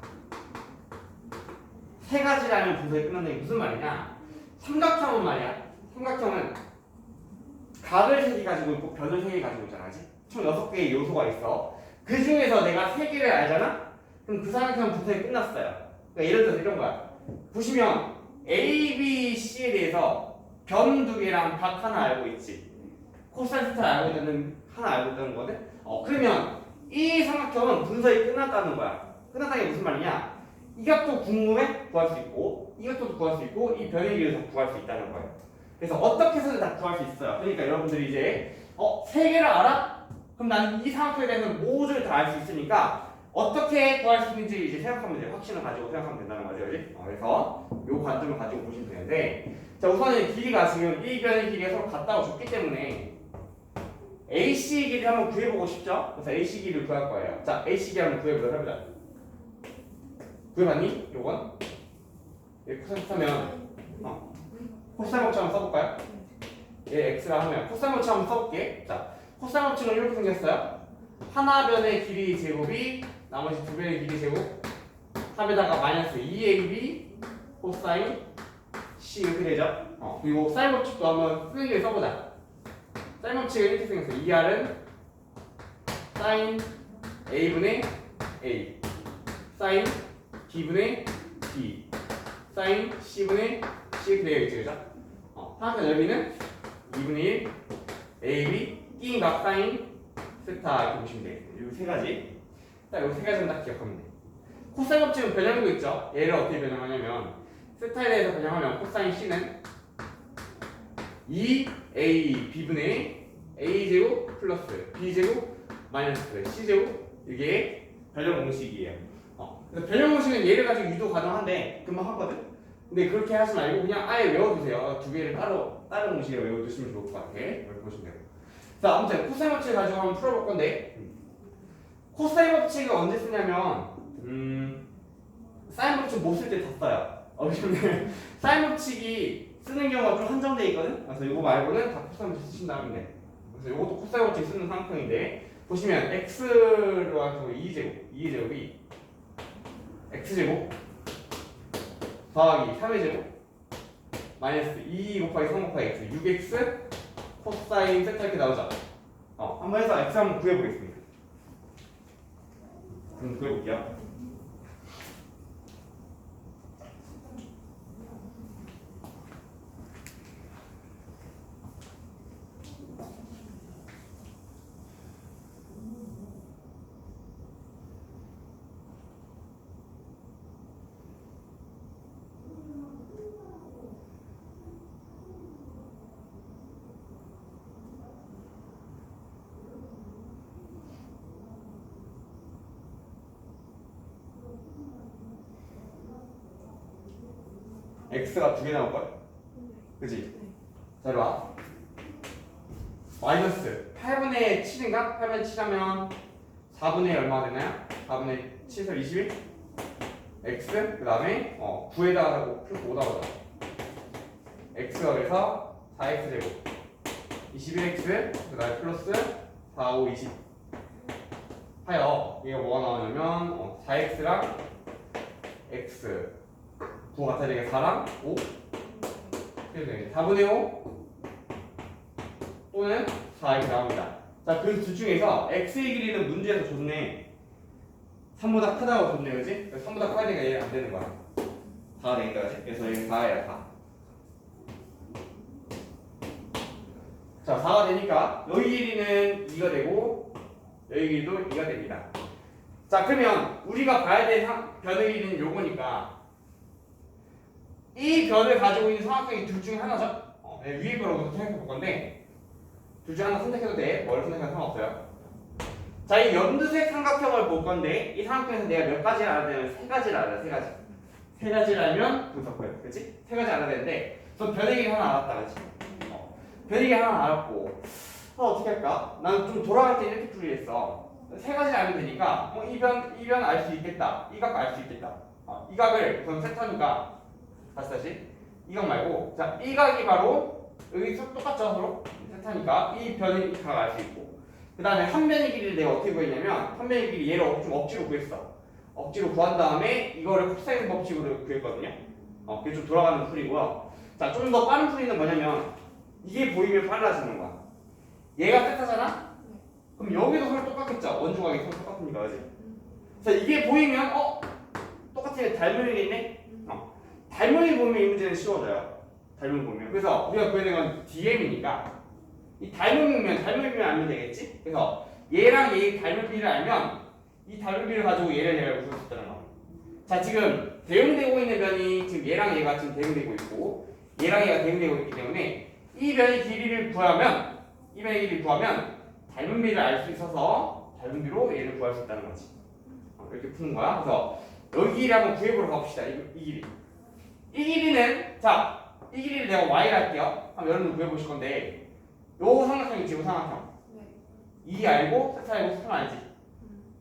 세 가지라는 분석이 끝난다는 게 무슨 말이냐? 삼각형은 말이야. 삼각형은 각을 세 개 가지고 있고 변을 세 개 가지고 있잖아, 그렇지? 총 6개의 요소가 있어. 그 중에서 내가 세 개를 알잖아? 그럼 그 삼각형은 분석이 끝났어요. 그러니까 예를 들어서 이런 거야. 보시면 A, B, C에 대해서 변 2개랑 각 하나 알고 있지. 코사인 세타를 알고 있는 하나 알고 있는 거거든. 그러면 이 삼각형은 분석이 끝났다는 거야. 끝났다는 게 무슨 말이냐? 이 각도 궁금해? 구할 수 있고 이 각도도 구할 수 있고 이 변의 길이도 구할 수 있다는 거예요. 그래서 어떻게 해서든 다 구할 수 있어요. 그러니까 여러분들이 이제 세 개를 알아? 그럼 나는 이 삼각형에 대해서는 모두를 다 알 수 있으니까 어떻게 구할 수 있는지 이제 생각하면 돼. 확신을 가지고 생각하면 된다는 거죠, 그지? 그래서 요 관점을 가지고 보시면 되는데, 자 우선은 길이가 지금 이 변의 길이가 서로 같다고 줬기 때문에 AC 길이를 한번 구해보고 싶죠? 그래서 AC 길이를 구할 거예요. 자, AC 길이 한번 구해보도록 해보자. 구해봤니? 요건? 코사인 세타면 코사인 법칙 한번 써볼까요? 얘 X라 하면 코사인 법칙 한번 써볼게. 자, 코사인 법칙은 이렇게 생겼어요. 하나 변의 길이 제곱이 나머지 두 변의 길이 제곱 합에다가 마이너스 2AB 코사인 C 이렇게 되죠. 그리고 사인 법칙도 한번 쓰는 게 써보자. 사인 법칙은 이렇게 생겼어. 2R은 사인 A분의 A 사인 B분의 B 사인 C분의 C 이렇게 되어있지, 그죠? 삼각형 넓이는 2분의 1 AB 끼인 각 사인 세타 이렇게 보시면 되겠습니다. 이 세 가지. 딱 이 세 가지는 딱 기억하면 돼. 코사인 법칙은 변형도 있죠. 얘를 어떻게 변형하냐면 세타에 대해서 변형하면 코사인 C는 2A B분의 A 제곱 플러스 B 제곱 마이너스 C 제곱 이게 변형 공식이에요. 그래서 변형 공식은 얘를 가지고 유도 가능한데 금방 하거든. 근데 그렇게 하지 말고 그냥 아예 외워두세요. 두 개를 다른 공식에 외워두시면 좋을 것 같아. 이렇게 보시면 돼요. 자, 아무튼 코사인 법칙을 가지고 한번 풀어볼 건데 코사인 법칙을 언제 쓰냐면 사인 법칙 못 쓸 때 다 써요. 근데 사인 법칙이 쓰는 경우가 좀 한정돼 있거든. 그래서 이거 말고는 다 코사인 법칙 쓰신다면 돼. 그래서 이것도 코사인 법칙 쓰는 삼각형인데 보시면 x로 가지고 2제곱이 x제곱 더하기 3의 제곱 마이너스 2 곱하기 3 곱하기 x 6x 코사인 세타 이렇게 나오죠. 한번 해서 x 한번 구해보겠습니다. 그럼 구해볼게요. x가 두 개 나올걸? 그지? 자, 이리 와. 마이너스 8분의 7인가? 8분의 7 하면 4분의 얼마가 되나요? 4분의 7에서 21? x 그 다음에 9에다가 하고 플러스 5다 보자. x가 그래서 4x 제곱 21x 그 다음에 플러스 4, 5, 20 하여 이게 뭐가 나오냐면 4x랑 x 9가 같아야 되니까 4랑 5 이렇게 4분의 5 또는 4 이렇게 나옵니다. 자, 그 둘 중에서 x의 길이는 문제에서 줬네. 3보다 크다고 줬네, 그지? 3보다 커야 되니까 얘는 안 되는 거야. 4가 되니까, 그지? 그래서 얘는 4예요, 4. 자, 4가 되니까 여기 길이는 2가 되고 여기 길이도 2가 됩니다. 자, 그러면 우리가 봐야 될 변의 길이는 요거니까 이 변을 가지고 있는 삼각형이 둘 중에 하나죠? 위에 거로 선택해 볼 건데 둘 중에 하나 선택해도 돼. 뭘 선택해도 상관없어요. 자, 이 연두색 삼각형을 볼 건데 이 삼각형에서 내가 몇 가지를 알아야 되냐면 세 가지를 알아야 돼. 세 가지. 세 가지를 알면 분석해요. 그렇지? 세 가지 알아야 되는데 전 변의 길이 하나 알았다. 그렇지? 변의 길이 하나 알았고 어떻게 할까? 나는 좀 돌아갈 때 이렇게 풀이했어. 세 가지를 알면 되니까 이 변 알 수 있겠다. 이 각 알 수 있겠다. 이 각을 우선 세터니까 다시 이 각 말고 자, 이 각이 바로 여기 똑같죠 서로? 세타니까 이 변의 이 각을 알 수 있고 그 다음에 한 변의 길이를 내가 어떻게 구했냐면 한 변의 길이 얘를 좀 억지로 구했어. 억지로 구한 다음에 이거를 곱사인 법칙으로 구했거든요. 그게 좀 돌아가는 풀이고요. 자, 좀 더 빠른 풀이는 뭐냐면 이게 보이면 빨라지는 거야. 얘가 세타잖아? 그럼 여기도 서로 똑같겠죠? 원주각이 서로 똑같으니까 그지? 자, 이게 보이면 똑같은 닮은 일이 있네? 닮은 일 보면 이 문제는 쉬워져요. 닮은 보면. 그래서 우리가 구해야 되는 건 DM이니까 이 닮은 비를 알면 되겠지? 그래서 얘랑 얘의 닮은 비를 알면 이 닮은 비를 가지고 얘를 내가 구할 수 있다는 거. 자, 지금 대응되고 있는 변이 지금 얘랑 얘가 지금 대응되고 있고 얘랑 얘가 대응되고 있기 때문에 이 변의 길이를 구하면 닮은 비를 알 수 있어서 닮은 비로 얘를 구할 수 있다는 거지. 이렇게 푸는 거야. 그래서 여기 길이 한번 구해보러 가봅시다. 이 길이. 이 길이는 이 길이를 내가 y를 할게요. 한번 여러분 구해보실 건데 요 삼각형 있지, 요 삼각형. 이 알고 세타 알고 세타 알지.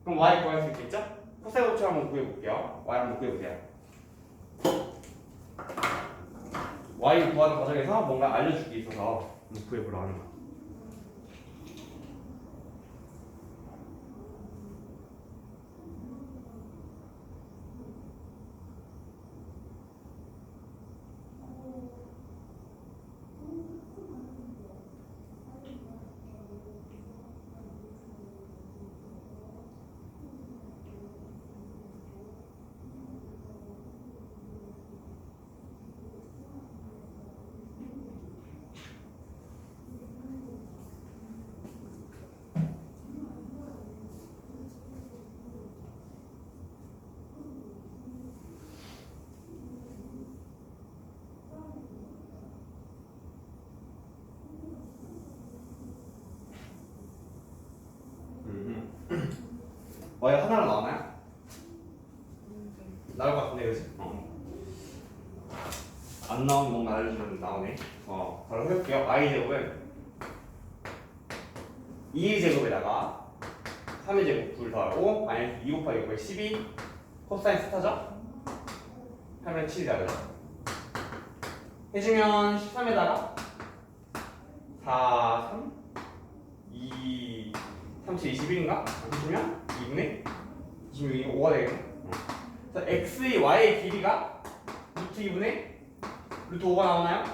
그럼 y 구할 수 있겠죠? 코사인 법칙 한번 구해볼게요. y 한번 구해보세요. y 구하는 과정에서 뭔가 알려줄 게 있어서 한번 구해보러 하는 거야. y 하나로 나오나요? 나올 것 같은데, 그치? 안 나오면 뭔가 알려주면 나오네. 바로 해볼게요. i 제곱은 2의 제곱에다가 3의 제곱 9를 더하고 마이너스 2 곱하기 9에 12 코사인 스타죠? 8분의 7이다 그죠? 해주면 13에다가 4, 3, 2, 37, 21인가? 해주면 2분의 26이 5가 되겠네. 그래서 x의 y의 길이가 루트 2분의 루트 5가 나오나요?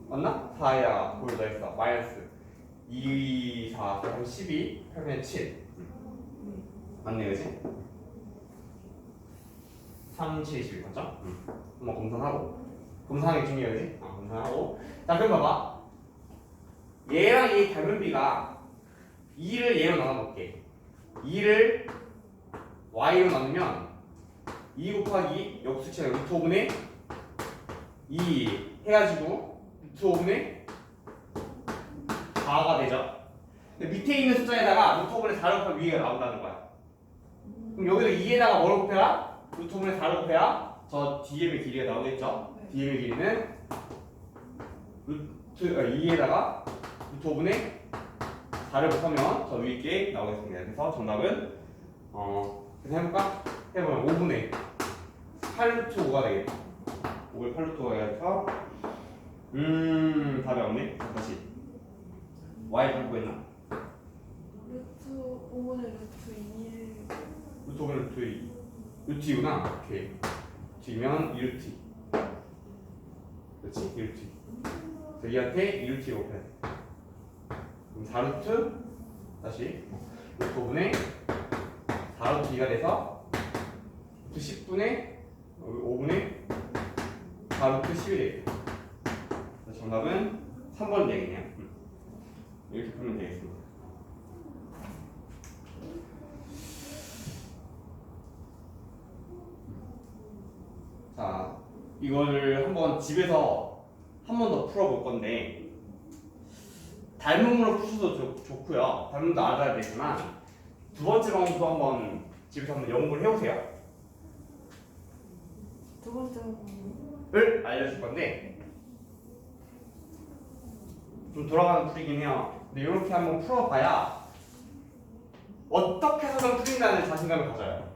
맞나? 4에다가 9를 더했어. 마이너스 2, 4, 3, 12, 8분의 7 맞네, 그지? 3, 7, 12 맞죠? 한번 검산하고. 검산하기 중요해, 그지? 검산하고. 자, 그럼 봐봐. 얘랑 이 닮은 비가 2를 얘로 나눠볼게. 2를 y로 나누면 2 곱하기 역수치가 루트 5분의 2 해가지고 루트 5분의 4가 되죠. 근데 밑에 있는 숫자에다가 루트 5분의 4를 곱하면 위가 나온다는 거야. 그럼 여기서 2에다가 뭐를 곱해야? 루트 5분의 4를 곱해야 저 DM의 길이가 나오겠죠? DM의 길이는 루트 2에다가 루트 5분의 4를 곱하면 저 위에 게 나오겠습니다. 그래서 정답은 그래서 해볼까? 해보면 5분의 8루트 5가 되겠다. 5의 8루트 5가 되겠다. 답이 없네. 다시 y 갖고 있나? 루트 5분의 루트 2를 루트 5분의 루트 2 루트 2구나. 오케이. 뒤면 2루트 2 그렇지? 2루트 2 그래서 얘한테 2루트 2 곱해야 돼. 그럼 4루트 다시 루트 5분의 4루트 2가 돼서 루트 10분의 5분의 4루트 10이 되겠다. 정답은 3번 되겠네요. 이렇게 풀면 되겠습니다. 자, 이걸 한번 집에서 한 번 더 풀어볼 건데 닮음으로 푸셔도 좋고요. 닮음도 알아야 되지만 두 번째 방법도 한번 집에서 한번 연구를 해보세요. 두 번째 을 알려줄 건데 좀 돌아가는 풀이긴 해요. 근데 이렇게 한번 풀어봐야 어떻게 해서든 풀린다는 자신감을 가져요.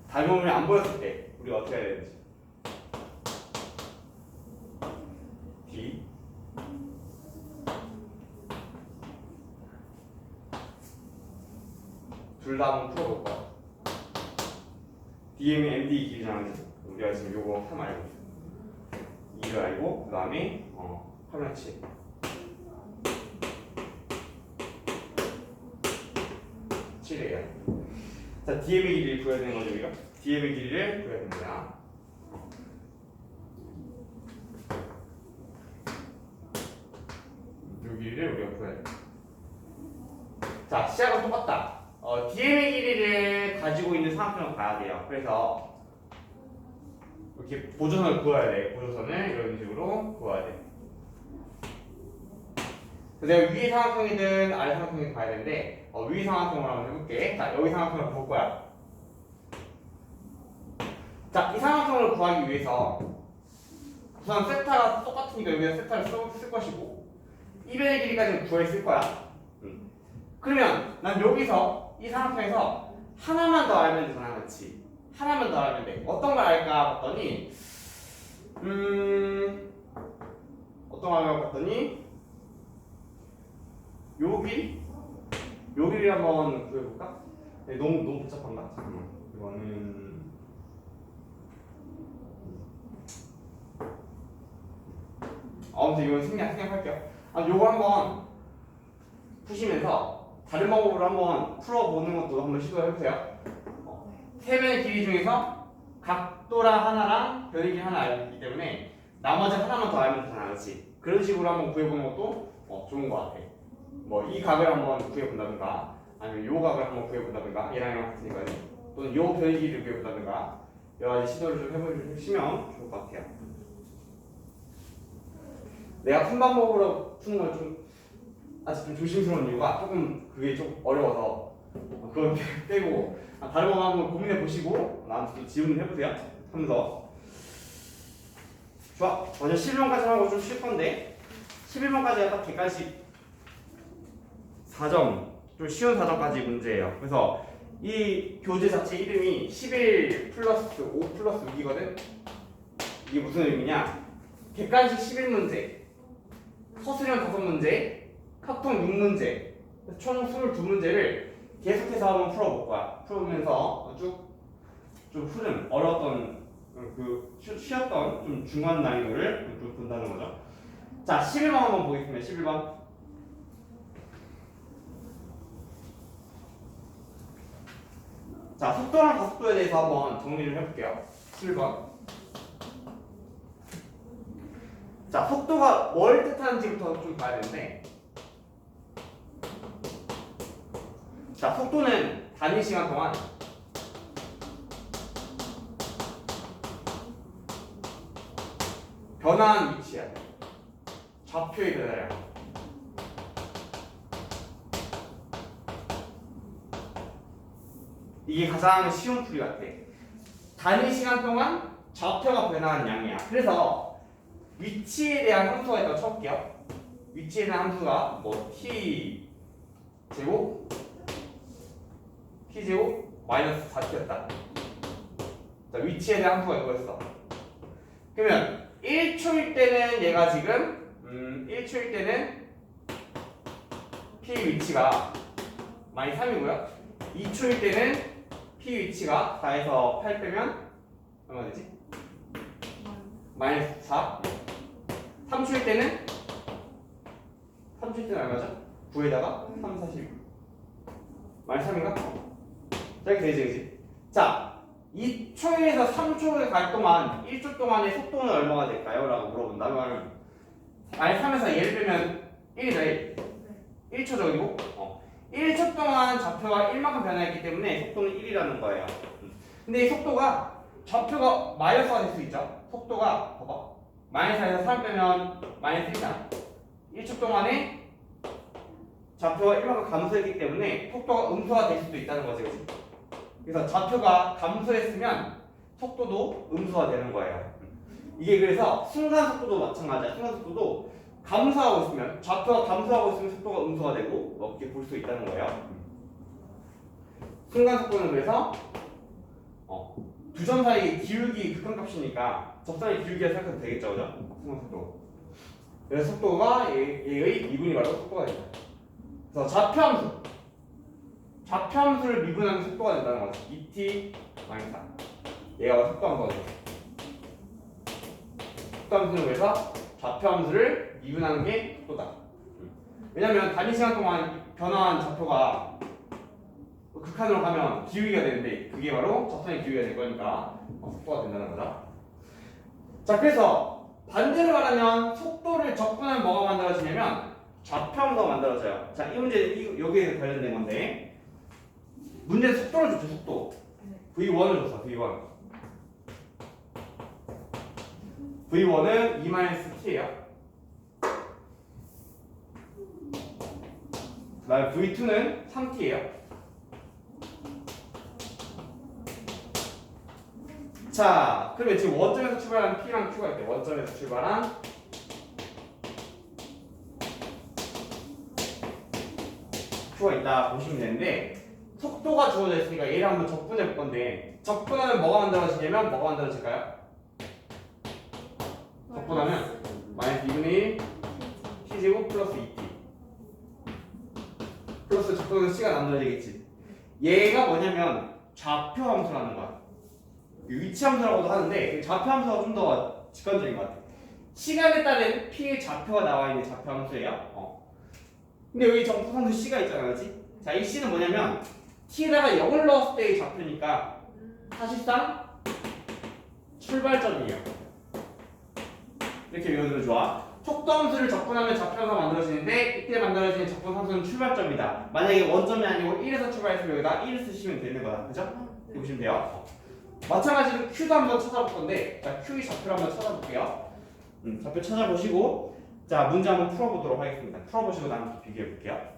닮음을 안 보였을 때 우리가 어떻게 해야 되는지. D 둘 다 한번 풀어볼 거야. DM이 MD 길이잖아. 우리가 지금 요거 3 알고 있어. 2를 알고 그 다음에 8을 7 7이에요. 자, DM의 길이를 구해야 되는 거죠, 우리가? DM의 길이를 구해야 됩니다. 이 길이를 우리가 구해야 돼. 자, 시작은 똑같다. DM의 길이를 가지고 있는 삼각형을 봐야 돼요. 그래서 이렇게 보조선을 구해야 돼. 보조선을 이런 식으로 구해야 돼. 내가 위의 삼각형이든 아래 삼각형이든 봐야 되는데 위의 삼각형으로 한번 해볼게. 자, 여기 삼각형을 볼 거야. 자, 이 삼각형을 구하기 위해서 우선 세타가 똑같으니까 여기다 세타를 쓸 것이고 이 변의 길이까지는 구했을 거야. 그러면 난 여기서 이 삼각형에서 하나만 더 알면 되잖아, 그렇지? 하나만 더 알면 돼. 어떤 걸 알까 봤더니 어떤 걸 알까 봤더니 요 길이를 한번 구해볼까? 네, 너무 복잡한가? 잠깐만. 이거는 아무튼 이건 생략할게요. 요거 한번 푸시면서 다른 방법으로 한번 풀어보는 것도 한번 시도해보세요. 세 변의 길이 중에서 각도랑 하나랑 변의 길이 하나 알기 때문에 나머지 하나만 더 알면 되잖아, 그렇지? 그런 식으로 한번 구해보는 것도 좋은 것 같아. 뭐 이 각을 한번 구해본다든가 아니면 요 각을 한번 구해본다든가 얘랑 얘랑 같으니까요. 또는 요 변의 길이를 구해본다든가 여러 가지 시도를 좀 해보시면 좋을 것 같아요. 내가 푼 방법으로 푸는 건 좀 아직 좀 조심스러운 이유가 조금 그게 좀 어려워서 그건 빼고 다른 거 한번 고민해 보시고 나한테 또 질문을 해보세요. 하면서 좋아. 먼저 11번까지 하고 좀 쉴 건데 11번까지가 딱 객관식 4점 좀 쉬운 4점까지 문제예요. 그래서 이 교재 자체 이름이 11 플러스 5 플러스 6이거든. 이게 무슨 의미냐? 객관식 11문제, 서술형 5문제, 합통 6문제, 총 22문제를 계속해서 한번 풀어볼 거야. 풀으면서 쭉 좀 흐름, 어려웠던 쉬었던 좀 중간 난이도를 좀 본다는 거죠. 자, 11번 한번 보겠습니다. 11번. 자, 속도랑 가속도에 대해서 한번 정리 좀 해볼게요. 7번. 자, 속도가 뭘 뜻하는지부터 좀 봐야 되는데, 자, 속도는 단위 시간 동안 변화한 위치야. 좌표의 변화야. 이게 가장 쉬운 풀이 같아. 단위 시간 동안 좌표가 변화한 양이야. 그래서 위치에 대한 함수가 있다고 쳐볼게요. 위치에 대한 함수가 뭐 t 제곱 마이너스 4t였다. 자, 위치에 대한 함수가 이거였어. 그러면 1초일 때는 얘가 지금 1초일 때는 p 위치가 마이너스 3이고요. 2초일 때는 p 위치가 4에서 8 빼면 얼마 되지? 마이너스 4. 3초일 때는 얼마죠? 9에다가 3, 40 마이너스 3인가? 자, 이렇게 되지, 그치? 자, 2초에서 3초에 갈 동안 1초 동안의 속도는 얼마가 될까요? 라고 물어본다면 마이너스 3에서 얘를 빼면 1이다. 1초죠, 그리고 1초 동안 좌표가 1만큼 변화했기 때문에 속도는 1이라는 거예요. 근데 이 속도가 좌표가 마이너스가 될 수 있죠. 속도가 봐봐. 마이너스 4에서 3 빼면 마이너스 1이잖아. 1초 동안에 좌표가 1만큼 감소했기 때문에 속도가 음수가 될 수도 있다는 거지, 그치? 그래서 좌표가 감소했으면 속도도 음수가 되는 거예요. 이게 그래서 순간 속도도 마찬가지야. 순간 속도도 감소하고 있으면 좌표가 감소하고 있으면 속도가 음수가 되고 이렇게 볼 수 있다는 거예요. 순간 속도는 그래서 두 점 사이 기울기 극한값이니까 적선의 기울기가 생각해도 되겠죠, 그죠? 순간 속도. 그래서 속도가 얘의 미분이 바로 속도가 된다. 그래서 좌표함수를 미분하면 속도가 된다는 거죠. 2t 마이너스 4. 얘가 속도함수가 되죠. 속도함수는 그래서 좌표함수를 미분하는 게 속도다. 왜냐면 단위 시간 동안 변화한 좌표가 극한으로 가면 기울기가 되는데 그게 바로 적선의 기울기가 될 거니까 속도가 된다는 거죠. 자, 그래서 반대로 말하면 속도를 적분하면 뭐가 만들어지냐면 좌표함수가 만들어져요. 자, 이 문제 여기에 관련된 건데 문제는 속도를 줬죠. 속도 V1을 줬어. V1은 2-t예요. 그 다음에 V2는 3t예요. 자, 그러면 지금 원점에서 출발한 P랑 Q가 있대. 원점에서 출발한 Q가 있다 보시면 되는데 속도가 주어져 있으니까 얘를 한번 적분해 볼 건데 적분하면 뭐가 만들어지냐면 뭐가 만들어질까요? 적분하면 마이너스 2분의 1 T제곱 플러스 2T 플러스 적분은 C가 만들어지겠지. 얘가 뭐냐면 좌표 함수라는 거야. 위치 함수라고도 하는데 좌표 함수가 좀 더 직관적인 것 같아. 시간에 따른 P의 좌표가 나와 있는 좌표 함수예요. 근데 여기 정포함수 C가 있잖아, 그렇지? 자, 이 C는 뭐냐면 T에다가 0을 넣었을 때의 좌표니까 사실상 출발점이에요. 이렇게 외워두면 좋아. 속도 함수를 적분하면 좌표가 만들어지는데 이때 만들어지는 적분 함수는 출발점이다. 만약에 원점이 아니고 1에서 출발했으면 여기다 1을 쓰시면 되는 거다. 그죠? 이렇게 보시면 돼요. 마찬가지로 Q도 한번 찾아볼 건데, 자, Q의 좌표를 한번 찾아볼게요. 좌표 찾아보시고, 자, 문제 한번 풀어보도록 하겠습니다. 풀어보시고 나랑 비교해 볼게요.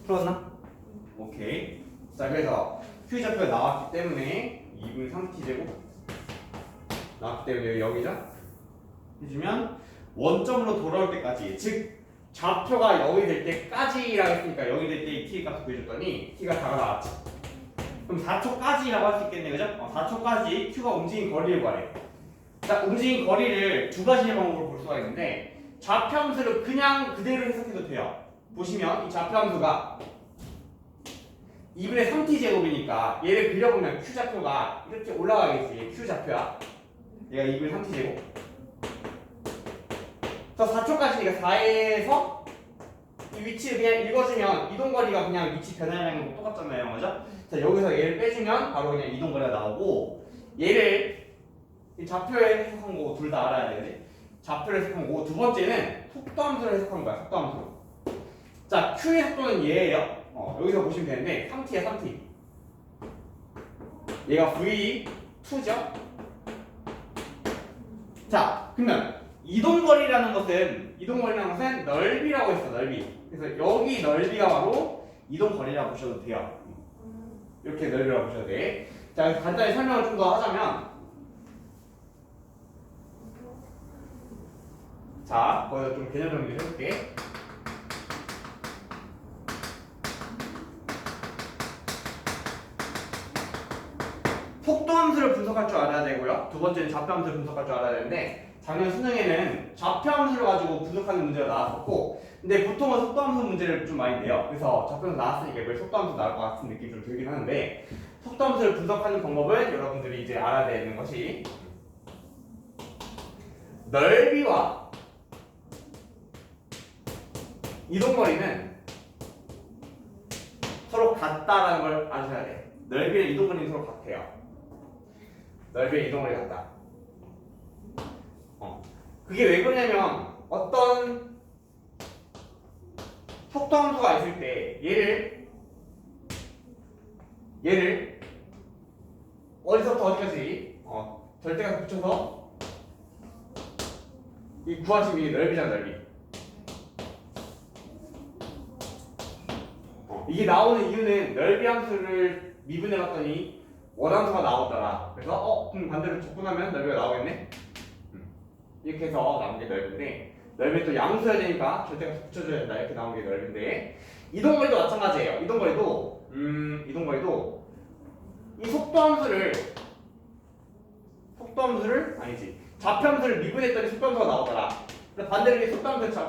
풀었나? 오케이. 자, 그래서 Q 좌표가 나왔기 때문에 2분의 3t제곱 나왔기 때문에 여기죠. 해주면 원점으로 돌아올 때까지, 즉 좌표가 여기 될 때까지라고 했으니까 여기 될 때 이 t 값을 구해줬더니 t가 4가 나왔지. 그럼 4초까지라고 할 수 있겠네, 그죠? 4초까지 q가 움직인 거리를 구하래. 자, 움직인 거리를 두 가지의 방법으로 볼 수가 있는데 좌표함수를 그냥 그대로 해석해도 돼요. 보시면 이 좌표함수가 2분의 3t 제곱이니까 얘를 그려보면 q 좌표가 이렇게 올라가겠지. 얘 q 좌표야. 얘가 2분의 3t 제곱. 그래서 4초까지니까 4에서 이 위치를 그냥 읽어주면 이동거리가 그냥 위치 변화량이랑 똑같잖아요, 그죠? 자, 여기서 얘를 빼주면 바로 그냥 이동거리가 나오고, 얘를 이 좌표에 해석한 거 둘 다 알아야 되지. 좌표를 해석한 거고, 두 번째는 속도함수를 해석한 거야. 속도함수. 자, q의 속도는 얘예요. 여기서 보시면 되는데 3t야 3t. 얘가 v2죠. 자, 그러면 이동거리라는 것은 넓이라고 했어. 넓이. 그래서 여기 넓이가 바로 이동거리라고 보셔도 돼요. 이렇게 넓이라고 보셔도 돼. 자, 그래서 간단히 설명을 좀 더 하자면, 자, 거기서 좀 개념 정리를 해볼게. 속도함수를 분석할 줄 알아야 되고요. 두 번째는 좌표함수를 분석할 줄 알아야 되는데, 작년 수능에는 좌표함수를 가지고 분석하는 문제가 나왔었고, 근데 보통은 속도함수 문제를 좀 많이 내요. 그래서 좌표함수 나왔으니까 왜 속도함수 나올 것 같은 느낌이 좀 들긴 하는데, 속도함수를 분석하는 방법은 여러분들이 이제 알아야 되는 것이 넓이와 이동거리는 서로 같다라는 걸 아셔야 돼. 넓이랑 이동거리는 서로 같아요. 넓이랑 이동거리 같다. 그게 왜 그러냐면 어떤 속도함수가 있을 때 얘를 어디서부터 어디까지 절대값 붙여서 이 구하시면 이게 넓이잖아, 넓이. 이게 나오는 이유는 넓이 함수를 미분해 봤더니 원함수가 나오더라. 그래서 그럼 반대로 접근하면 넓이가 나오겠네. 이렇게 해서 나온 게 넓인데, 넓이는 또 양수여야 되니까 절대값 붙여줘야 된다. 이렇게 나온 게 넓인데, 이동거리도 마찬가지예요. 이동거리도 이 속도함수를 아니지, 좌표함수를 미분했더니 속도함수가 나오더라. 반대로 이 속도함수를